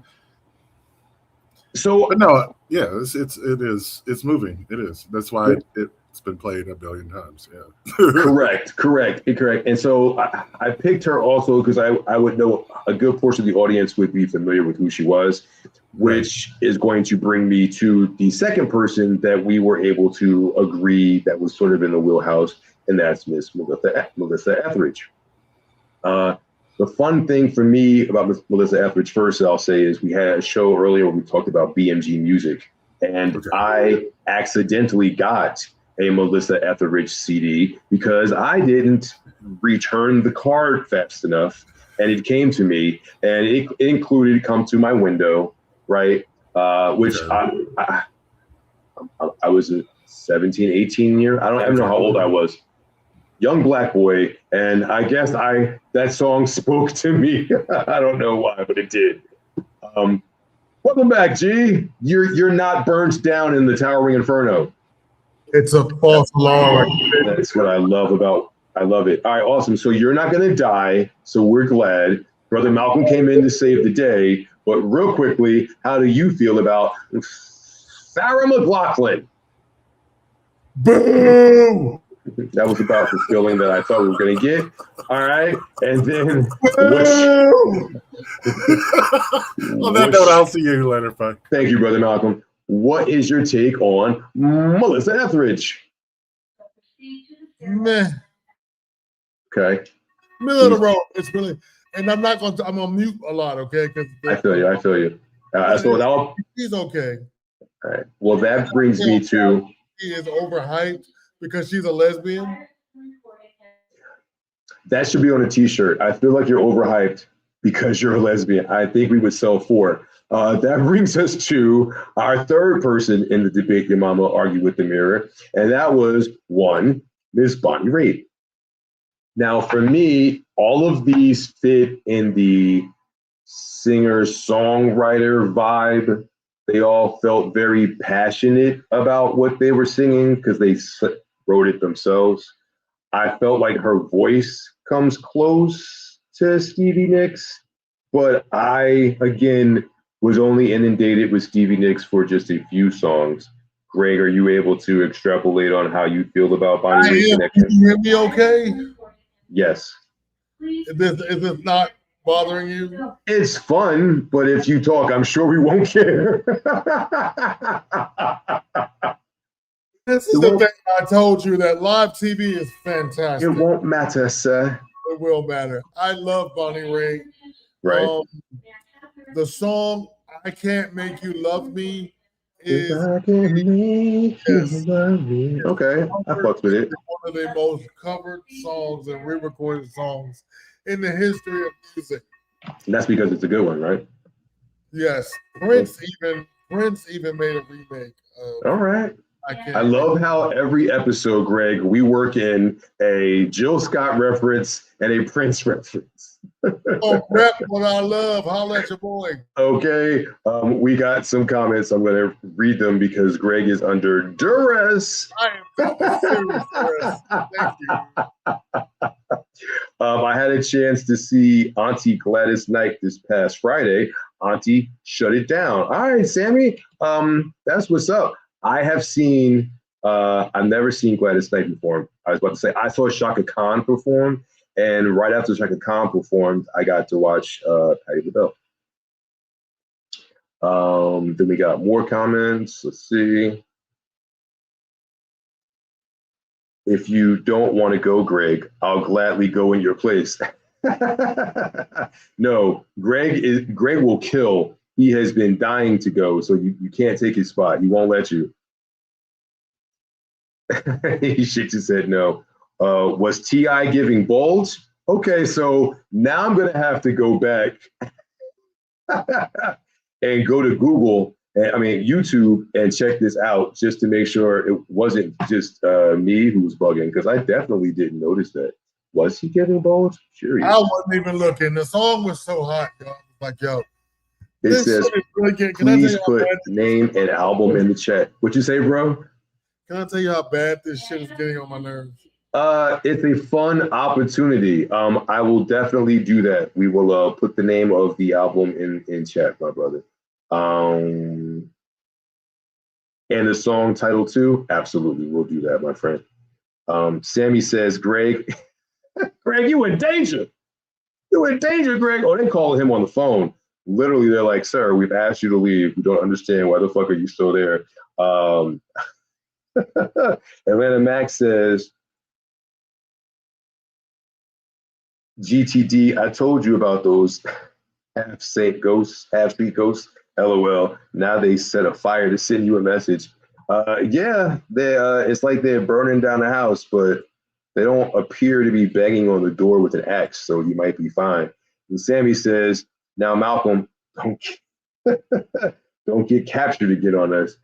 So, but no, yeah, it's moving. It is. That's why it's been played 1 billion times. Yeah. Correct. And so I picked her also because I would know a good portion of the audience would be familiar with who she was, which is going to bring me to the second person that we were able to agree that was sort of in the wheelhouse, and that's Miss Melissa Etheridge. The fun thing for me about Miss Melissa Etheridge, first I'll say, is we had a show earlier where we talked about BMG music, and I accidentally got a Melissa Etheridge CD because I didn't return the card fast enough, and it came to me, and it included Come to My Window, right? Which I was a 17, 18 year. I don't know how old I was. Young black boy, and I guess that song spoke to me. I don't know why, but it did. Welcome back, G. You're not burnt down in the towering inferno. It's a false alarm. That's what I love about. I love it. All right, awesome. So you're not gonna die. So we're glad. Brother Malcolm came in to save the day. But real quickly, how do you feel about Sarah McLachlan? Boo! That was about the feeling that I thought we were going to get. All right. And then on that note, I'll see you later. Bye. Thank you, Brother Malcolm. What is your take on Melissa Etheridge? Meh. Okay. Middle of the road. It's really, and I'm gonna mute a lot, okay? I feel you. So he's okay. All right. Well, that brings me to. She is overhyped because she's a lesbian. That should be on a t-shirt. I feel like you're overhyped because you're a lesbian. I think we would sell 4. That brings us to our third person in the debate Your Mama Argued with the Mirror, and that was one, Miss Bonnie Raitt. Now, for me, all of these fit in the singer-songwriter vibe. They all felt very passionate about what they were singing because they wrote it themselves. I felt like her voice comes close to Stevie Nicks, but I, again, was only inundated with Stevie Nicks for just a few songs. Greg, are you able to extrapolate on how you feel about Bonnie Raitt's connection? Can you hear me okay? Yes. Is this not bothering you? It's fun, but if you talk, I'm sure we won't care. This is the thing I told you, that live TV is fantastic. It won't matter, sir. It will matter. I love Bonnie Raitt. Right. The song "I Can't Make You Love Me" is I can make you love me. Okay, I fucked with it. One of the most covered songs and re-recorded songs in the history of music. And that's because it's a good one, right? Yes, Prince even made a remake. All right. I love how every episode, Greg, we work in a Jill Scott reference and a Prince reference. Oh, rep what I love. Holla at your boy. Okay. We got some comments. I'm going to read them because Greg is under duress. I am serious duress. Thank you. I had a chance to see Auntie Gladys Knight this past Friday. Auntie shut it down. All right, Sammy. That's what's up. I have seen, I've never seen Gladys Knight perform. I was about to say, I saw Shaka Khan perform, and right after Shaka Khan performed, I got to watch Patti LaBelle. Then we got more comments. Let's see. If you don't want to go, Greg, I'll gladly go in your place. No, Greg will kill. He has been dying to go, so you can't take his spot. He won't let you. He shakes his head no. Was T.I. giving bulge? Okay, so now I'm going to have to go back and go to YouTube and check this out just to make sure it wasn't just me who was bugging, because I definitely didn't notice that. Was he giving bulge? Sure. I wasn't even looking. The song was so hot, yo. Like, yo. It says, please put name and album in the chat. What you say, bro? Can I tell you how bad this shit is getting on my nerves? It's a fun opportunity. I will definitely do that. We will put the name of the album in chat, my brother. And the song title too? Absolutely, we'll do that, my friend. Sammy says, Greg, Greg, you in danger. You in danger, Greg. Oh, they call him on the phone. Literally, they're like, sir, we've asked you to leave. We don't understand why the fuck are you still there. Atlanta Max says, GTD, I told you about those half-saint ghosts, half-street ghosts. LOL. Now they set a fire to send you a message. Yeah, it's like they're burning down the house, but they don't appear to be banging on the door with an axe, so you might be fine. And Sammy says, now Malcolm, don't get captured again on us.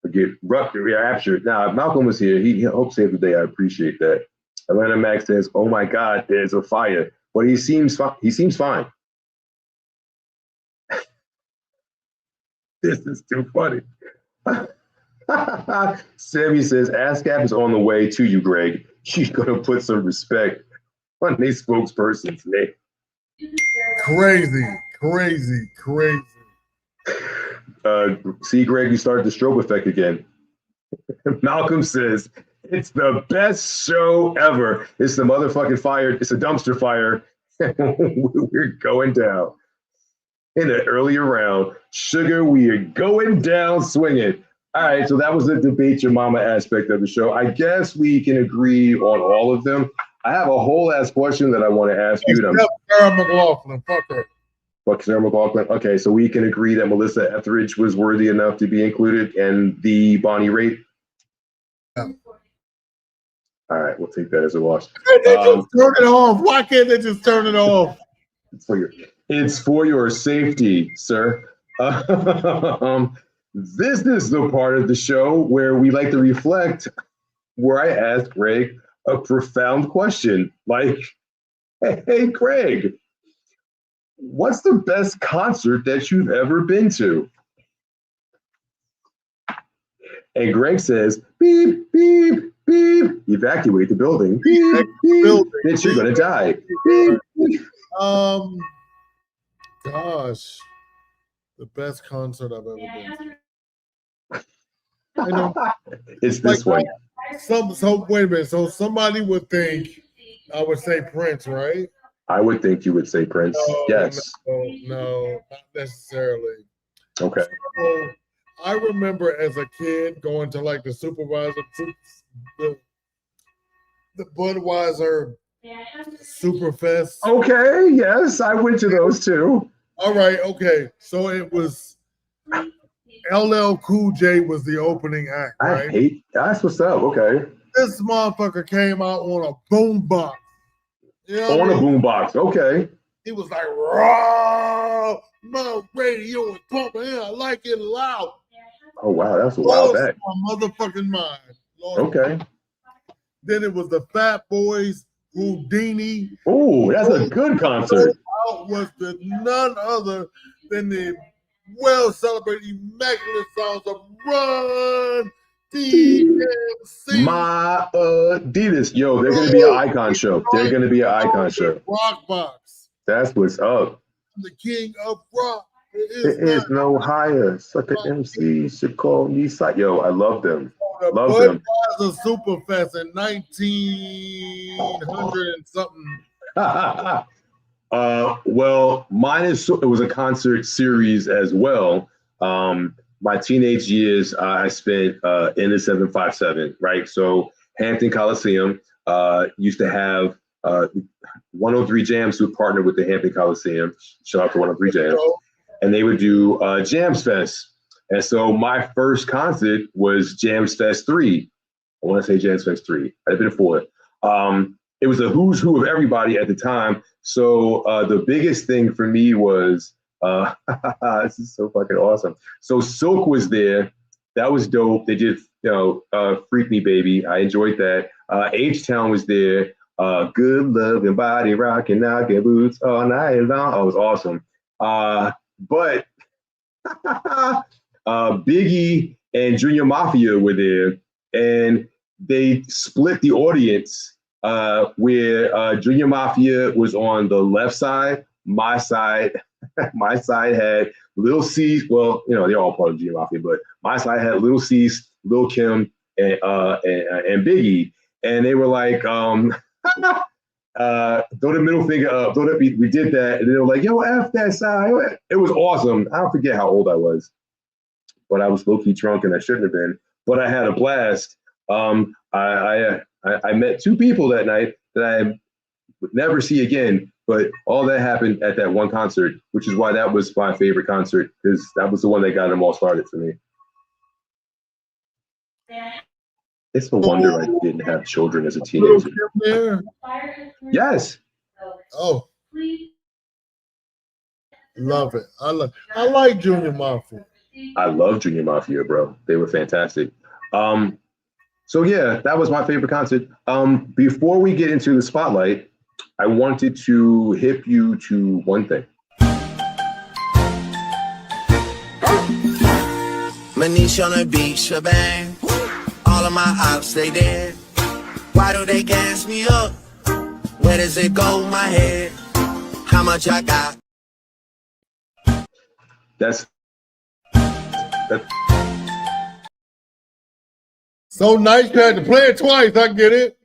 Or get raptured. Now, if Malcolm was here, he hopes save the day. I appreciate that. Atlanta Max says, oh my God, there's a fire. But he seems fine. This is too funny. Sammy says, ASCAP is on the way to you, Greg. She's going to put some respect on the spokesperson's name. Crazy. See, Greg, you started the strobe effect again. Malcolm says, it's the best show ever. It's the motherfucking fire. It's a dumpster fire. We're going down. In an earlier round, Sugar, we are going down swinging. All right, so that was the debate your mama aspect of the show. I guess we can agree on all of them. I have a whole ass question that I want to ask you. Sarah McLachlan, fuck her. Fuck Sarah McLachlan. Okay, so we can agree that Melissa Etheridge was worthy enough to be included and the Bonnie Raitt. Yeah. All right, we'll take that as a wash. They just turn it off. Why can't they just turn it off? It's for your safety, sir. This is the part of the show where we like to reflect, where I ask Greg a profound question. Like, hey, Greg, what's the best concert that you've ever been to? And Greg says, beep, beep, beep, evacuate the building. Beep, beep, bitch, you're going to die. Beep, beep. Gosh, the best concert I've ever been to. I know. It's this one. So wait a minute. So somebody would think I would say Prince, right? I would think you would say Prince. No, yes. No, not necessarily. Okay. So I remember as a kid going to like the supervisor, the Budweiser Superfest. Okay, yes, I went to those too. All right, okay. So it was LL Cool J was the opening act, right? That's what's up. Okay. This motherfucker came out on a boombox. You know on a boombox. Okay. He was like, raw, my radio is pumping in. I like it loud. Oh, wow. That's a while back. My motherfucking mind. Lord. Okay. Then it was the Fat Boys, Houdini. Oh, that's a good concert. Out was the none other than the well-celebrated, immaculate songs of Run DMC. My Adidas. Yo, they're going to be an icon show. They're going to be an icon show. Rock box. That's what's up. I'm the king of rock. There is no higher. Such an MC should call me sight. Yo, I love them. Love them. The Superfest in 1900 and something. Well, it was a concert series as well. My teenage years, I spent in the 757, right? So Hampton Coliseum used to have 103 Jams who partnered with the Hampton Coliseum. Shout out to 103 Jams. And they would do Jams Fest. And so my first concert was Jams Fest 3. I want to say Jams Fest 3. I've been for it. It was a who's who of everybody at the time. So the biggest thing for me was, this is so fucking awesome. So Silk was there. That was dope. They did, Freak Me Baby. I enjoyed that. H-Town was there. Good Love and Body Rockin' Out Get Boots all night long. Oh, it was awesome. But Biggie and Junior Mafia were there, and they split the audience where Junior Mafia was on the left side. My side had Lil C. Well, they're all part of Junior Mafia, but my side had Lil C, Lil Kim, and Biggie, and they were like, throw the middle finger up. We did that, and they were like, yo, F that side. It was awesome. I don't forget how old I was, but I was low-key drunk, and I shouldn't have been. But I had a blast. I met two people that night that I would never see again, but all that happened at that one concert, which is why that was my favorite concert, because that was the one that got them all started for me. It's a wonder I didn't have children as a teenager. Yes. Oh. Love it. I like Junior Mafia. I love Junior Mafia, bro. They were fantastic. So yeah, that was my favorite concert. Before we get into the spotlight, I wanted to hip you to one thing. Manish on the beach, shebang. All of my ops, they dead. Why do they gas me up? Where does it go, my head? How much I got? That's so nice you had to play it twice. I get it.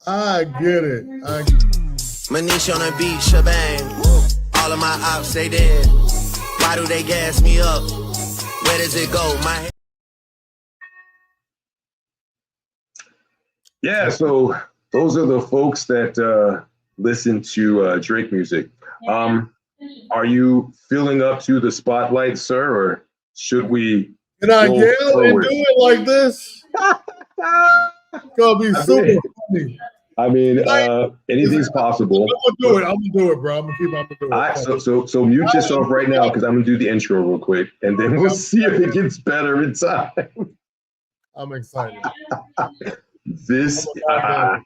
I get it. Manish on the beach, shebang. All of my ops, they dead. Why do they gas me up? Where does it go, my head? Yeah, so those are the folks that listen to Drake music. Are you filling up to the spotlight, sir, or should we? Can I yell and do it like this? It's gonna be super funny. I mean, anything's possible. I'm gonna do it, bro. I'm gonna do it. All right, so mute yourself right now because I'm gonna do the intro real quick, and then we'll see if it gets better in time. I'm excited. This, I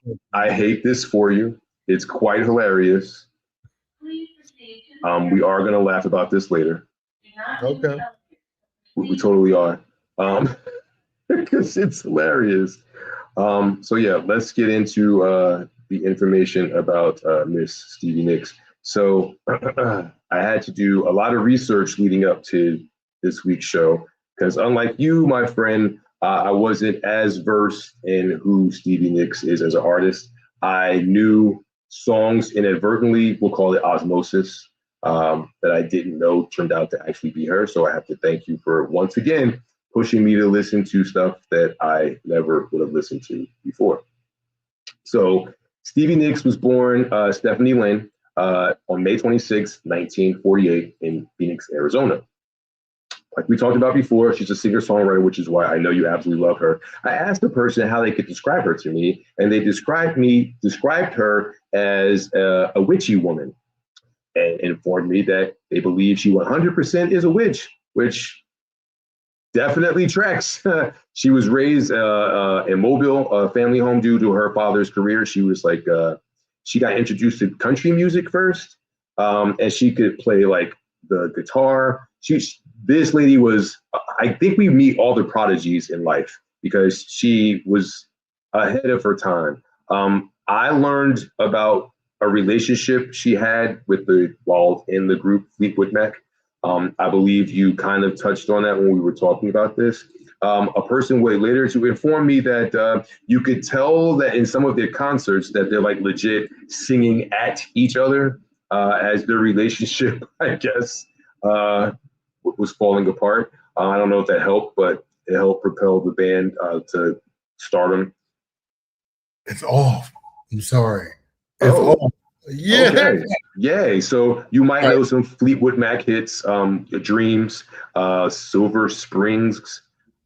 hate this for you. It's quite hilarious. We are gonna laugh about this later. Okay. We totally are. Because it's hilarious. So yeah, let's get into the information about Miss Stevie Nicks. So I had to do a lot of research leading up to this week's show, because unlike you, my friend, I wasn't as versed in who Stevie Nicks is as an artist. I knew songs inadvertently, we'll call it osmosis. that I didn't know turned out to actually be her. So I have to thank you for once again pushing me to listen to stuff that I never would have listened to before. So Stevie Nicks was born Stephanie Lynn on May 26, 1948 in Phoenix, Arizona. Like we talked about before, she's a singer-songwriter, which is why I know you absolutely love her. I asked the person how they could describe her to me, and they described her as a witchy woman, and informed me that they believe she 100% is a witch, which definitely tracks. She was raised in Mobile, family home due to her father's career. She was like, she got introduced to country music first, and she could play like the guitar. This lady was, I think we meet all the prodigies in life because she was ahead of her time. I learned about a relationship she had while in the group Fleetwood Mac. I believe you kind of touched on that when we were talking about this. A person way later to inform me that you could tell that in some of their concerts that they're like legit singing at each other as their relationship, I guess, was falling apart. I don't know if that helped, but it helped propel the band to stardom. It's off. I'm sorry. It's off. Yeah. Okay. Yay. So you might know some Fleetwood Mac hits, Dreams, Silver Springs,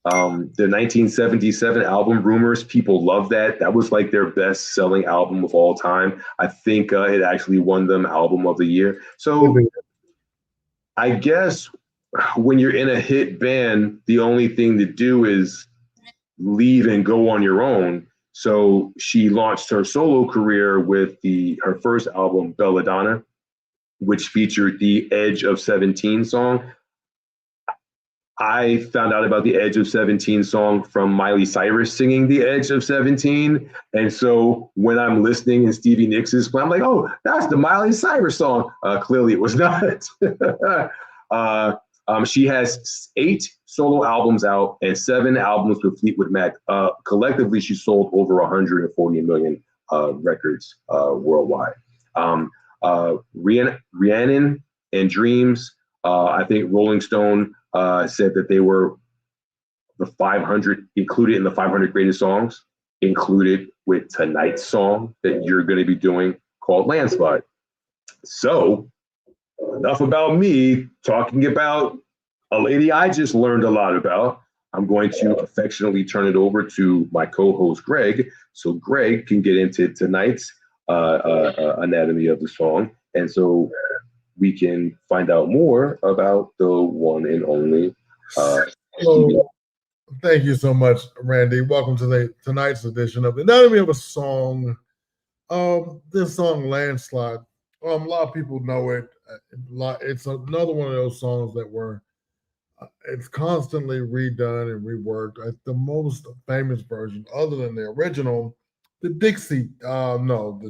the 1977 album Rumors. People love that. That was like their best selling album of all time. I think it actually won them Album of the Year. So I guess when you're in a hit band, the only thing to do is leave and go on your own. So she launched her solo career with her first album, Belladonna, which featured the Edge of 17 song. I found out about the Edge of 17 song from Miley Cyrus singing the Edge of 17. And so when I'm listening and Stevie Nicks is playing, I'm like, oh, that's the Miley Cyrus song. Clearly it was not. She has 8 solo albums out and 7 albums with Fleetwood Mac. Collectively, she sold over 140 million records worldwide. Rhiannon and Dreams, I think Rolling Stone said that they were included in the 500 greatest songs, included with tonight's song that you're going to be doing called Landslide. So enough about me talking about a lady I just learned a lot about. I'm going to affectionately turn it over to my co-host, Greg, so Greg can get into tonight's anatomy of the song. And so we can find out more about the one and only. Thank you so much, Randy. Welcome to tonight's edition of the Anatomy of a Song. This song, Landslide. A lot of people know it. It's another one of those songs that it's constantly redone and reworked. The most famous version, other than the original, the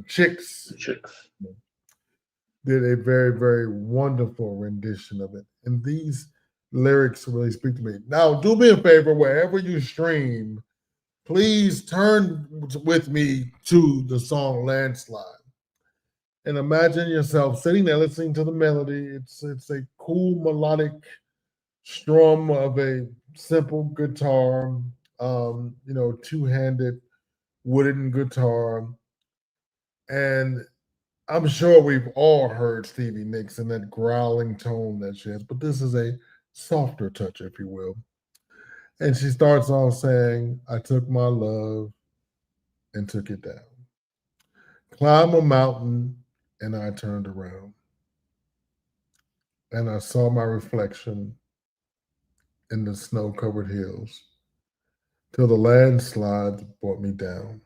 Chicks. Did a very, very wonderful rendition of it. And these lyrics really speak to me. Now, do me a favor, wherever you stream, please turn with me to the song Landslide. And imagine yourself sitting there listening to the melody. It's a cool melodic strum of a simple guitar, two-handed wooden guitar. And I'm sure we've all heard Stevie Nicks in that growling tone that she has, but this is a softer touch, if you will. And she starts off saying, I took my love and took it down. Climb a mountain and I turned around. And I saw my reflection in the snow-covered hills till the landslide brought me down.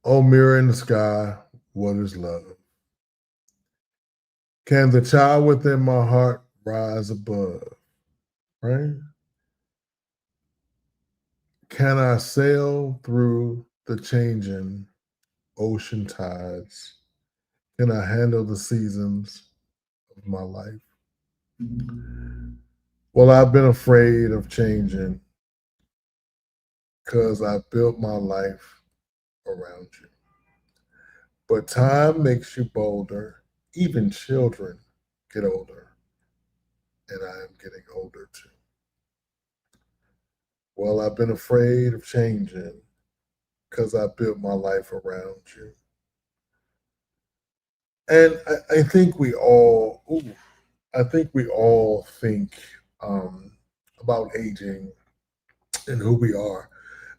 Oh, mirror in the sky, what is love? Can the child within my heart rise above? Right? Can I sail through the changing ocean tides? Can I handle the seasons of my life? Well, I've been afraid of changing because I built my life around you. But time makes you bolder even children get older, and I am getting older too. Well, I've been afraid of changing because I built my life around you. And I think we all, think about aging and who we are.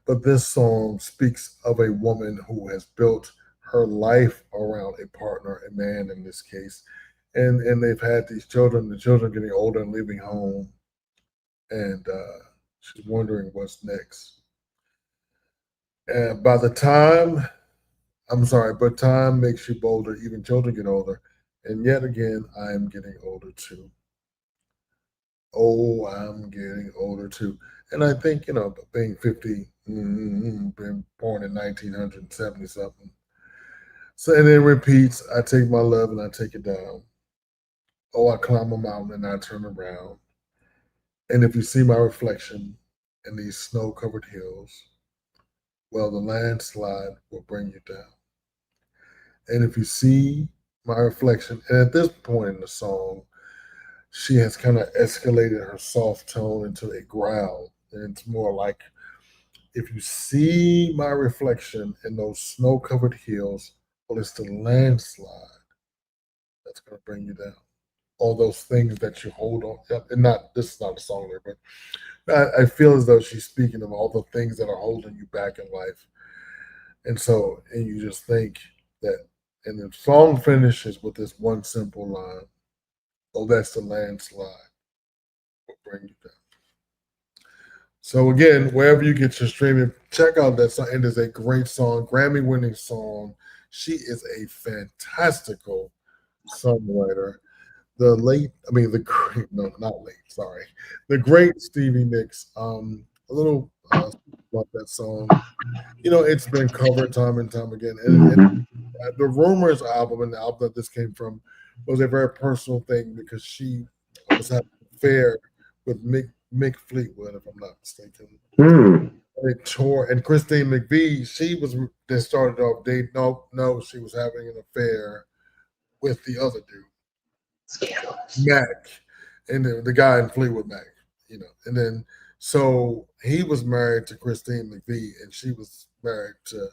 But this song speaks of a woman who has built her life around a partner, a man in this case, and they've had these children. The children getting older and leaving home, and she's wondering what's next. And but time makes you bolder. Even children get older, and yet again, I am getting older too. Oh, I'm getting older too. And I think, being 50, being born in 1970 something. So, and it repeats, I take my love and I take it down. Oh, I climb a mountain and I turn around. And if you see my reflection in these snow-covered hills, well, the landslide will bring you down. And if you see my reflection, and at this point in the song, she has kind of escalated her soft tone into a growl. And it's more like, if you see my reflection in those snow-covered hills, well, it's the landslide that's going to bring you down. All those things that you hold on. And this is not a song there, but I feel as though she's speaking of all the things that are holding you back in life. And you just think that, and the song finishes with this one simple line, oh, that's the landslide will bring you down. So again, wherever you get your streaming, check out that song. It is a great song, Grammy-winning song. She is a fantastical songwriter. The great Stevie Nicks. A little about that song. It's been covered time and time again. And the Rumors album, and the album that this came from, was a very personal thing because she was having an affair with Mick Fleetwood, if I'm not mistaken. They tore, and Christine McVie, they started off dating. No, she was having an affair with the other dude, Scandalous. Mac, and the guy in Fleetwood Mac, and then so he was married to Christine McVie, and she was married to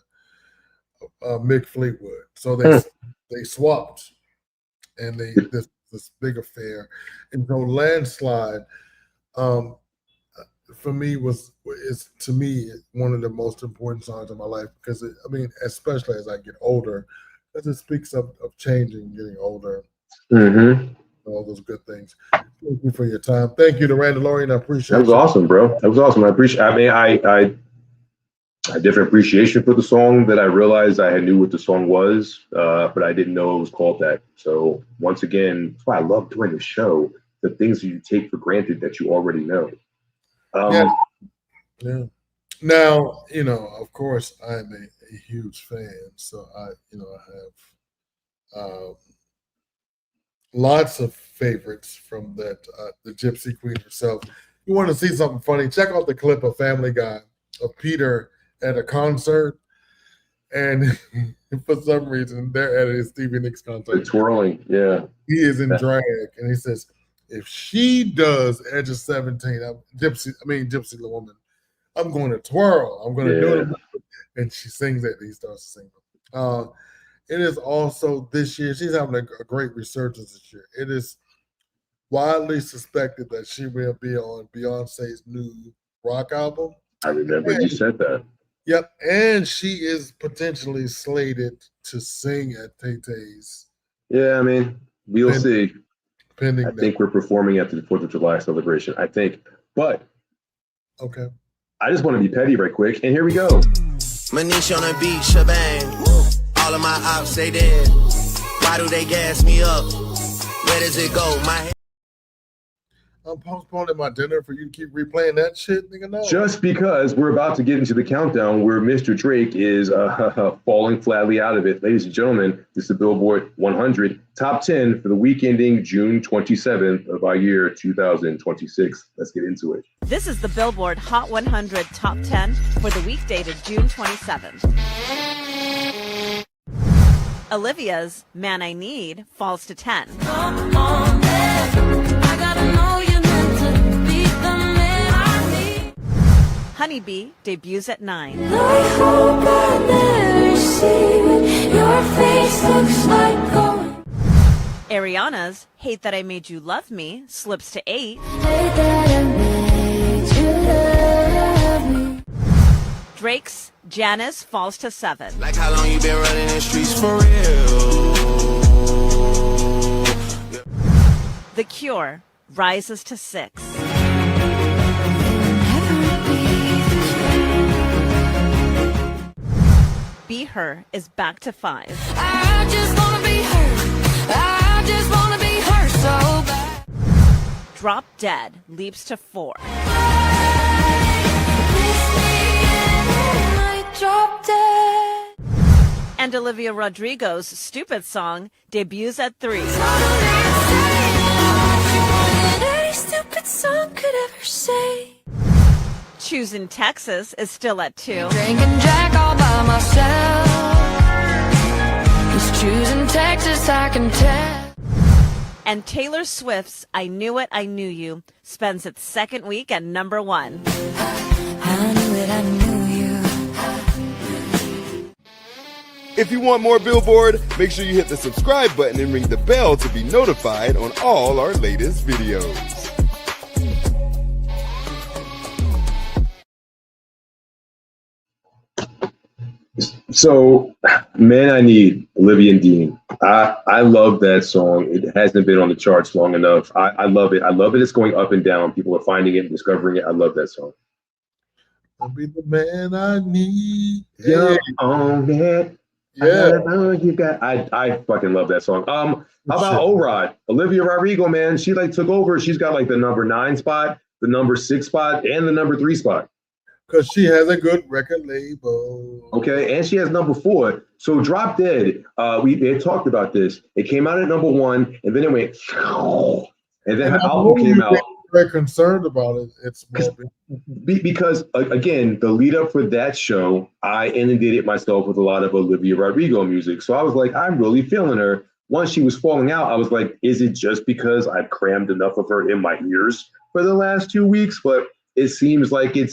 Mick Fleetwood. So they swapped, and this big affair, and so Landslide, for me is to me one of the most important songs of my life because especially as I get older, because it speaks of changing, getting older, all those good things. Thank you for your time. Thank you to Randalorian. I appreciate that. Was awesome, bro. That was awesome. I appreciate. I had different appreciation for the song that I realized I knew what the song was, but I didn't know it was called that. So once again, that's why I love doing the show. The things you take for granted that you already know. Yeah. Now, of course, I'm a huge fan, so I have lots of favorites from that. The Gypsy Queen herself. You want to see something funny? Check out the clip of Family Guy of Peter at a concert, and for some reason they're at a Stevie Nicks concert. The twirling, yeah. He is in drag, and he says, if she does Edge of 17, Gypsy the woman, I'm going to twirl. I'm going to do it. And she sings it, and he starts to sing. It is also this year, she's having a great resurgence this year. It is widely suspected that she will be on Beyonce's new rock album. I remember you said that. Yep, and she is potentially slated to sing at Tay-Tay's. Yeah, we'll see. I think we're performing after the 4th of July celebration, I think. But okay, I just want to be petty right quick, and here we go. Manish on the beat, shebang. All of my ops, they dead. Why do they gas me up? Where does it go? My head. I'm postponing my dinner for you to keep replaying that shit, nigga. No. Just because we're about to get into the countdown where Mr. Drake is falling flatly out of it. Ladies and gentlemen, this is the Billboard 100 Top 10 for the week ending June 27th of our year 2026. Let's get into it. This is the Billboard Hot 100 Top 10 for the week dated June 27th. Olivia's Man I Need falls to 10. Come on, man. I gotta know you're meant to be the man I need. Honeybee debuts at 9. I hope I never see what your face looks like going. Ariana's Hate That I Made You Love Me slips to 8. Hate that I made you love me. Drake's Janice falls to 7. Like how long you been running the streets for real? The Cure rises to 6. Be Her is back to 5. I just wanna be her. I just wanna be her so bad. Drop Dead leaps to 4. Drop dead. And Olivia Rodrigo's Stupid Song debuts at 3. Any stupid song could ever say. Choosing Texas is still at 2. Drinking Jack all by myself. 'Cause choosing Texas, I can tell. And Taylor Swift's I Knew It, I Knew You spends its second week at number 1. I knew it, I knew you. If you want more Billboard, make sure you hit the subscribe button and ring the bell to be notified on all our latest videos. So, Man I Need, Olivia and Dean. I love that song. It hasn't been on the charts long enough. I love it. I love it. It's going up and down. People are finding it and discovering it. I love that song. I'll be the man I need. Yeah, on it. Yeah. You got. I fucking love that song. How about O-Rod? Olivia Rodrigo, man. She like took over. She's got like the number 9 spot, the number 6 spot, and the number 3 spot. Because she has a good record label. Okay, and she has number 4. So Drop Dead, they had talked about this. It came out at number 1, and then it went, and then her album came out. Very concerned about it. It's because again, the lead up for that show, I inundated myself with a lot of Olivia Rodrigo music. So I was like, I'm really feeling her. Once she was falling out, I was like, is it just because I've crammed enough of her in my ears for the last 2 weeks? But it seems like it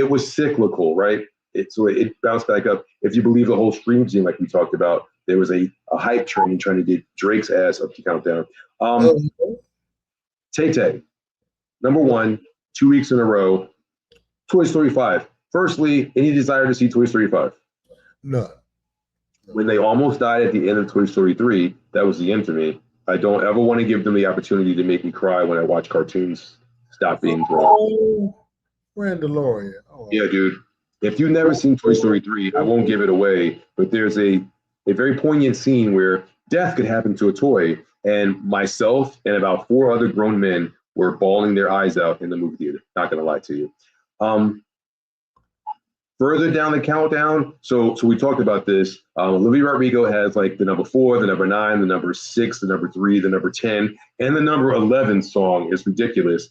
was cyclical, right? So it bounced back up. If you believe the whole stream scene, like we talked about, there was a hype train trying to get Drake's ass up to Countdown. Tay-Tay, number 1, 2 weeks in a row. Toy Story 5. Firstly, any desire to see Toy Story 5? None. When they almost died at the end of Toy Story 3, that was the end for me. I don't ever want to give them the opportunity to make me cry when I watch cartoons stop being drawn. Oh, Randalorian. Oh. Yeah, dude. If you've never seen Toy Story 3, I won't give it away, but there's a very poignant scene where death could happen to a toy, and myself and about 4 other grown men were bawling their eyes out in the movie theater. Not gonna lie to you. Further down the countdown, so we talked about this. Olivia Rodrigo has like the number 4, the number 9, the number 6, the number 3, the number 10, and the number 11 song is ridiculous.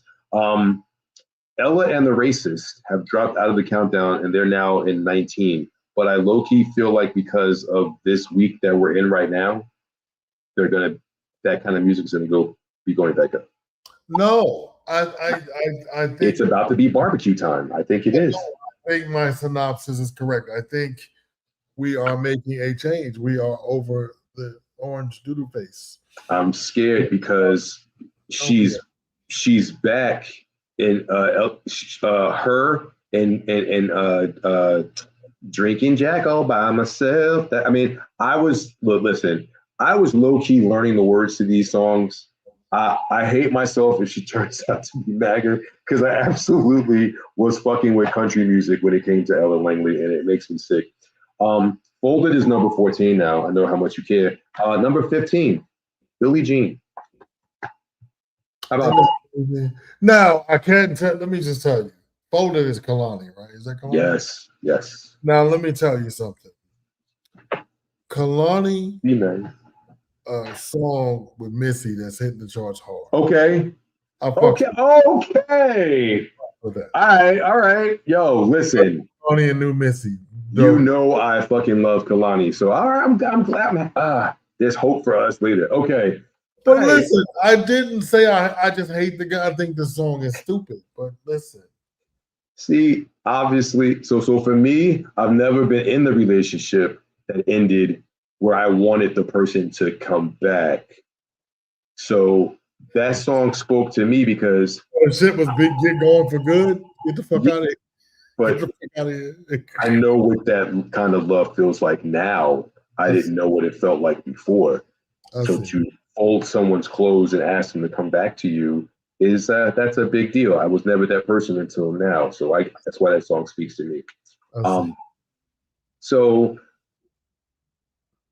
Ella and the Racist have dropped out of the countdown, and they're now in 19. But I low-key feel like because of this week that we're in right now, that kind of music's gonna be going back up. No, I think it's about to be barbecue time. I think it is. I think my synopsis is correct. I think we are making a change. We are over the orange doodle face. I'm scared because she's back in her and drinking Jack all by myself. I was low-key learning the words to these songs. I hate myself if she turns out to be MAGA, because I absolutely was fucking with country music when it came to Ella Langley, and it makes me sick. Folded is number 14 now. I know how much you care. Number 15, Billie Jean. How about that? Now, I can't tell. Let me just tell you. Folded is Kalani, right? Is that Kalani? Yes. Now, let me tell you something. Kalani, a song with Missy that's hitting the charts hard. Okay. Okay. All right. Yo, listen. Kalani and New Missy. You know I fucking love Kalani. So I'm glad there's hope for us later. Okay. But listen, I didn't say I just hate the guy. I think the song is stupid. But listen. See, obviously, so for me, I've never been in the relationship that ended where I wanted the person to come back. So that song spoke to me because shit was big, get going for good. Get the fuck out of here. But I know what that kind of love feels like now. I didn't know what it felt like before. So to fold someone's clothes and ask them to come back to you that's a big deal. I was never that person until now. So that's why that song speaks to me. So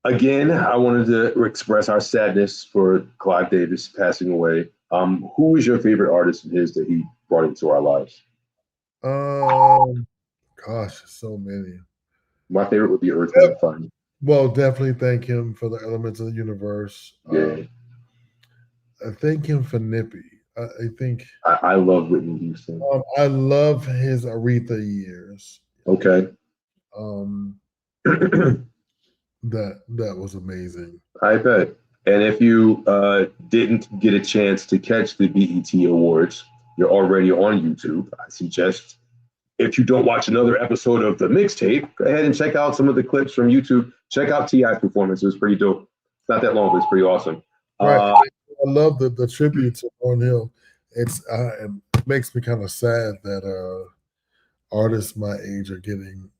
again, I wanted to express our sadness for Clive Davis passing away. Who is your favorite artist of his that he brought into our lives? Gosh, so many. My favorite would be Earth, Wind & Fire. Well, definitely thank him for the Elements of the Universe. Yeah. I thank him for Nippy. I think I love Whitney Houston. I love his Aretha years. Okay. That was amazing. I bet. And if you didn't get a chance to catch the BET Awards, you're already on YouTube. I suggest if you don't watch another episode of the mixtape, go ahead and check out some of the clips from YouTube. Check out T.I.'s performance. It was pretty dope. It's not that long, but it's pretty awesome. Right. I love the tribute to Lauryn Hill. It makes me kind of sad that artists my age are getting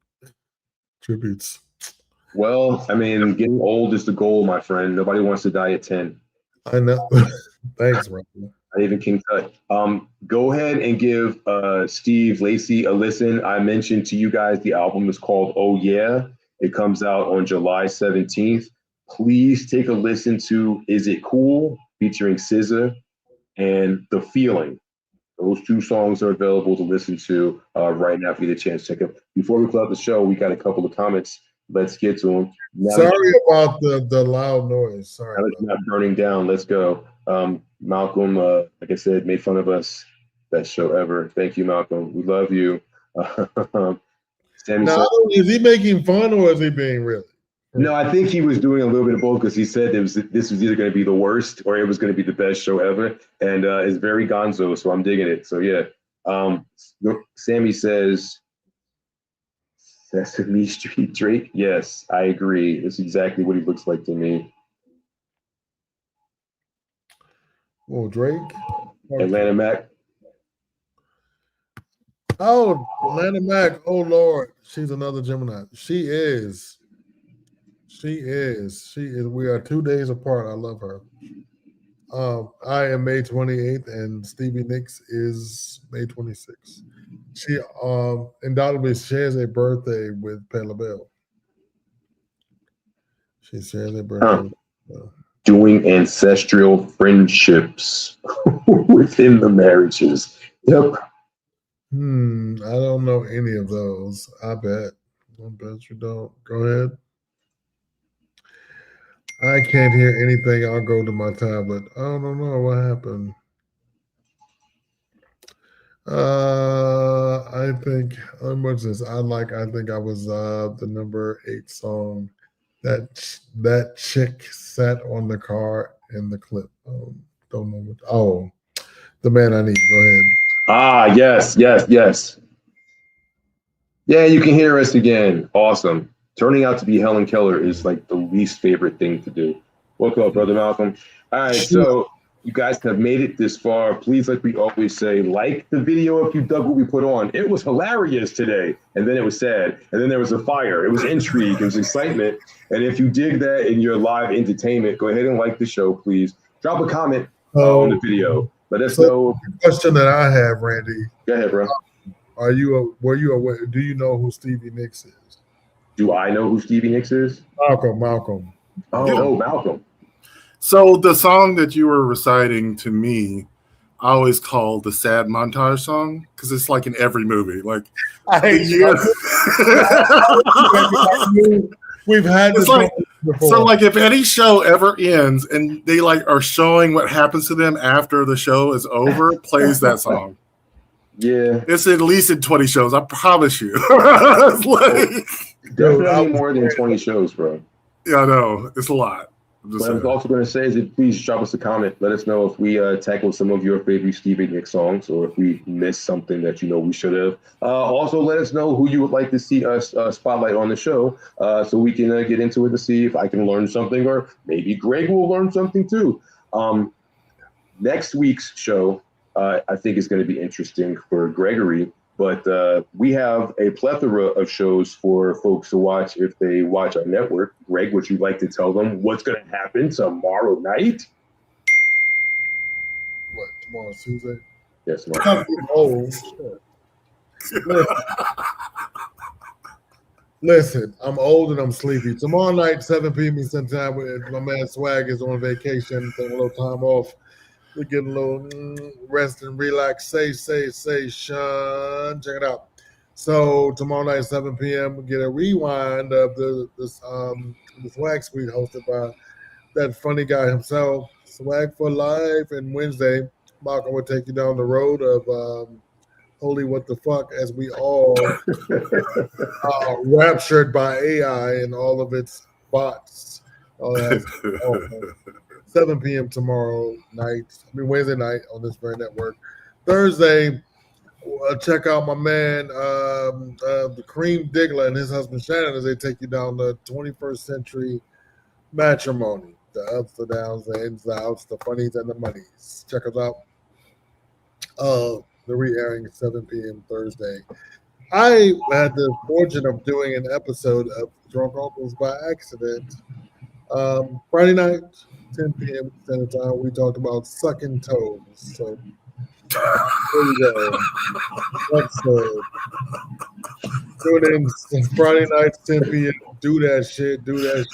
tributes. Well, I mean, getting old is the goal, my friend. Nobody wants to die at 10. I know. Thanks, Ryan. Not even King Tut. Go ahead and give Steve Lacy a listen. I mentioned to you guys the album is called Oh Yeah. It comes out on July 17th. Please take a listen to Is It Cool featuring SZA and The Feeling. Those two songs are available to listen to right now if you get a chance to check them. Before we close out the show, we got a couple of comments. Let's get to them. Sorry about the loud noise. Sorry. Now it's not burning down. Let's go. Malcolm, like I said, made fun of us. Best show ever. Thank you, Malcolm. We love you. Sammy now, is he making fun or is he being real? No, I think he was doing a little bit of both because he said this was either going to be the worst or it was going to be the best show ever. And it's very gonzo, so I'm digging it. So, yeah. Sammy says, Sesame Street Drake. Yes, I agree. It's exactly what he looks like to me. Oh, Drake? Atlanta Mac. Oh, Atlanta Mac. Oh, Lord. She's another Gemini. She is. We are 2 days apart. I love her. I am May 28th, and Stevie Nicks is May 26th. She undoubtedly shares a birthday with Pella Bell. She shares a birthday. Doing ancestral friendships within the marriages. Yep. I don't know any of those. I bet you don't. Go ahead. I can't hear anything. I'll go to my tablet. I don't know what happened. I think what's this? I think I was the number 8 song. That chick sat on the car in the clip. Don't know what. Oh, The Man I Need. Go ahead. Ah, yes. Yeah, you can hear us again. Awesome. Turning out to be Helen Keller is like the least favorite thing to do. Welcome up, Brother Malcolm. All right, so you guys have made it this far. Please, like we always say, like the video if you dug what we put on. It was hilarious today, and then it was sad, and then there was a fire. It was intrigue, it was excitement. And if you dig that in your live entertainment, go ahead and like the show, please. Drop a comment on the video. Let us know. The question that I have, Randy. Go ahead, bro. Were you aware? Do you know who Stevie Nicks is? Do I know who Stevie Nicks is? Malcolm. Oh, Malcolm. So the song that you were reciting to me, I always call the sad montage song because it's like in every movie. Like we've had this before. So like if any show ever ends and they like are showing what happens to them after the show is over, plays that song. Yeah, it's at least in 20 shows. I promise you. Definitely more than 20 shows, bro. Yeah, I know. It's a lot. What I was also going to say is that please drop us a comment. Let us know if we tackled some of your favorite Stevie Nicks songs or if we missed something that you know we should have. Also, let us know who you would like to see us spotlight on the show so we can get into it to see if I can learn something or maybe Greg will learn something too. Next week's show, I think, is going to be interesting for Gregory. But we have a plethora of shows for folks to watch if they watch our network. Greg, would you like to tell them what's going to happen tomorrow night? What, tomorrow's Tuesday? Yes, tomorrow. Listen, I'm old and I'm sleepy. Tomorrow night, 7 p.m. Eastern Time, my man Swag is on vacation, taking a little time off. We're getting a little rest and relaxation. Check it out. So tomorrow night, 7 p.m., we get a rewind of the Swag Suite hosted by that funny guy himself, Swag for Life. And Wednesday, Malcolm will take you down the road of holy what the fuck, as we all raptured by AI and all of its bots. 7 p.m. tomorrow night. Wednesday night on this very network. Thursday, check out my man, the Cream Diggler and his husband Shannon as they take you down the 21st century matrimony. The ups, the downs, the ins, the outs, the funnies, and the monies. Check us out. The re-airing at 7 p.m. Thursday. I had the fortune of doing an episode of Drunk Uncles by accident. Friday night, 10 p.m. Standard Time, we talked about sucking toes. So there you go. Episode. Tune in Friday night, 10 p.m. Do that shit. Do it.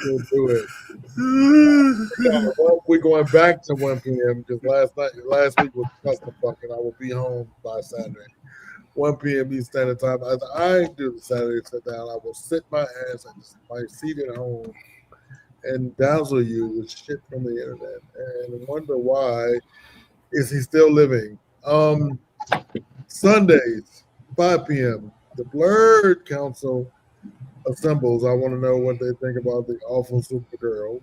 We're going back to 1 p.m. because last week was custom fucking. I will be home by Saturday. 1 p.m. Eastern Standard Time. As I do the Saturday sit down, I will sit my ass at my seat at home and dazzle you with shit from the internet and wonder why is he still living. Sundays, 5 p.m. The Blurred Council assembles. I want to know what they think about the awful Supergirl.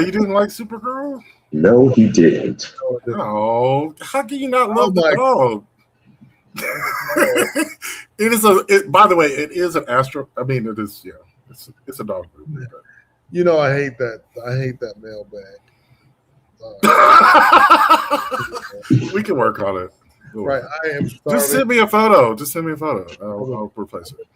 You didn't like Supergirl? No, he didn't. Oh, how can you not love the dog? By the way, it is an Astro. I mean, it is. Yeah, it's a dog movie. But. You know, I hate that. I hate that mailbag. We can work on it. Right, I am starving. Just send me a photo. I'll replace it.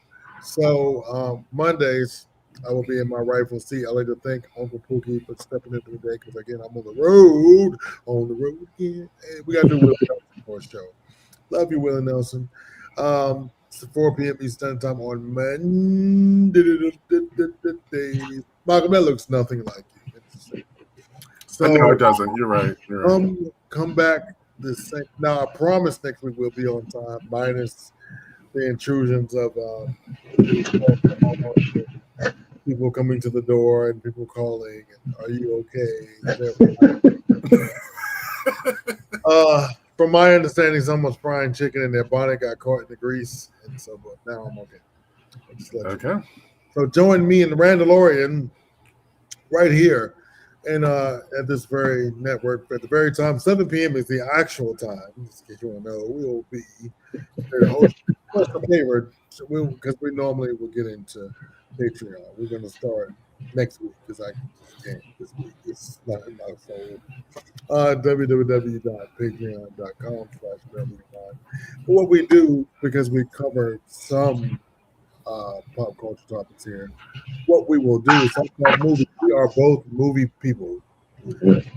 So Mondays, I will be in my rightful seat. I like to thank Uncle Pookie for stepping into the day because again, I'm on the road again. Hey, we got to do Willie Nelson for a show. Love you, Willie Nelson. It's 4 p.m. Eastern Time on Monday. Malcolm, that looks nothing like you. So, no, it doesn't. You're right. Come back. Now, I promise next week we'll be on time, minus the intrusions of people coming to the door and people calling. And, are you okay? From my understanding, someone's frying chicken and their bonnet got caught in the grease, and so. But now I'm okay. Okay. So join me in the Randalorian right here. And at this very network, at the very time, 7 p.m. is the actual time. Just in case you want to know, we will be favored because we normally will get into Patreon. We're going to start next week because I can't this week. It's not in my phone. www.patreon.com/WFI. What we do, because we cover some pop culture topics here, what we will do is talk about movies. We are both movie people.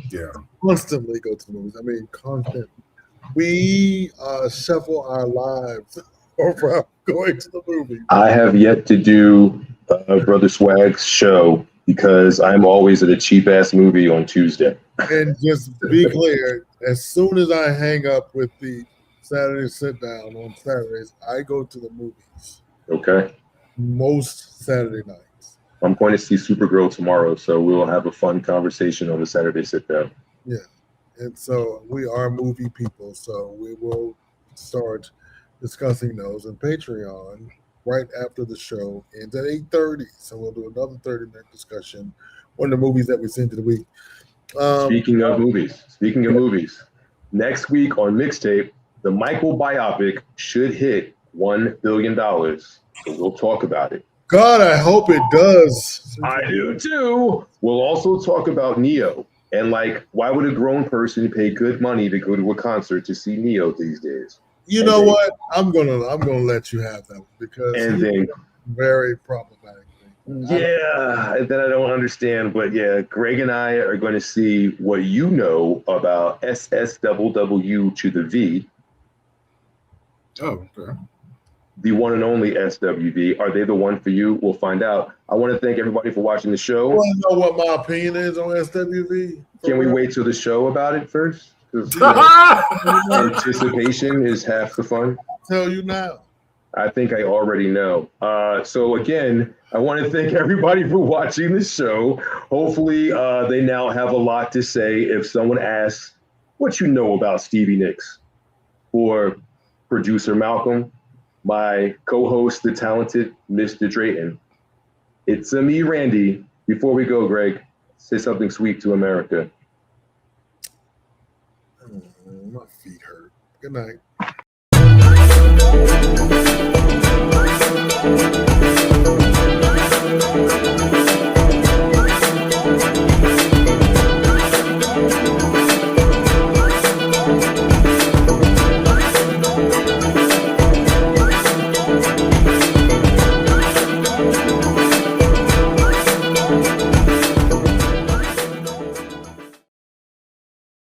Yeah. Constantly go to the movies. I mean, constantly. We shuffle our lives around going to the movies. I have yet to do Brother Swag's show because I'm always at a cheap ass movie on Tuesday. And just to be clear, as soon as I hang up with the Saturday sit down on Saturdays, I go to the movies. Okay. Most Saturday nights. I'm going to see Supergirl tomorrow, so we'll have a fun conversation on the Saturday sit down. Yeah. And so we are movie people, so we will start discussing those. And Patreon right after the show ends at 8:30. So we'll do another 30-minute discussion on the movies that we've seen to the week. Speaking of movies, next week on Mixtape, the Michael biopic should hit $1 billion. So we'll talk about it. God, I hope it does. I do too. We'll also talk about Neo and like why would a grown person pay good money to go to a concert to see Neo these days? You know what? I'm gonna let you have that one because it's very problematic. Yeah, and then I don't understand, but yeah, Greg and I are going to see what you know about SSWW to the V. Oh, okay. The one and only SWV. Are they the one for you? We'll find out. I want to thank everybody for watching the show. You want to know what my opinion is on SWV? Can we wait till the show about it first? Anticipation is half the fun. I'll tell you now. I think I already know. So again, I want to thank everybody for watching the show. Hopefully they now have a lot to say if someone asks what you know about Stevie Nicks. Or producer Malcolm, my co-host, the talented Mr. Drayton. It's me, Randy. Before we go, Greg, say something sweet to America. My feet hurt. Good night.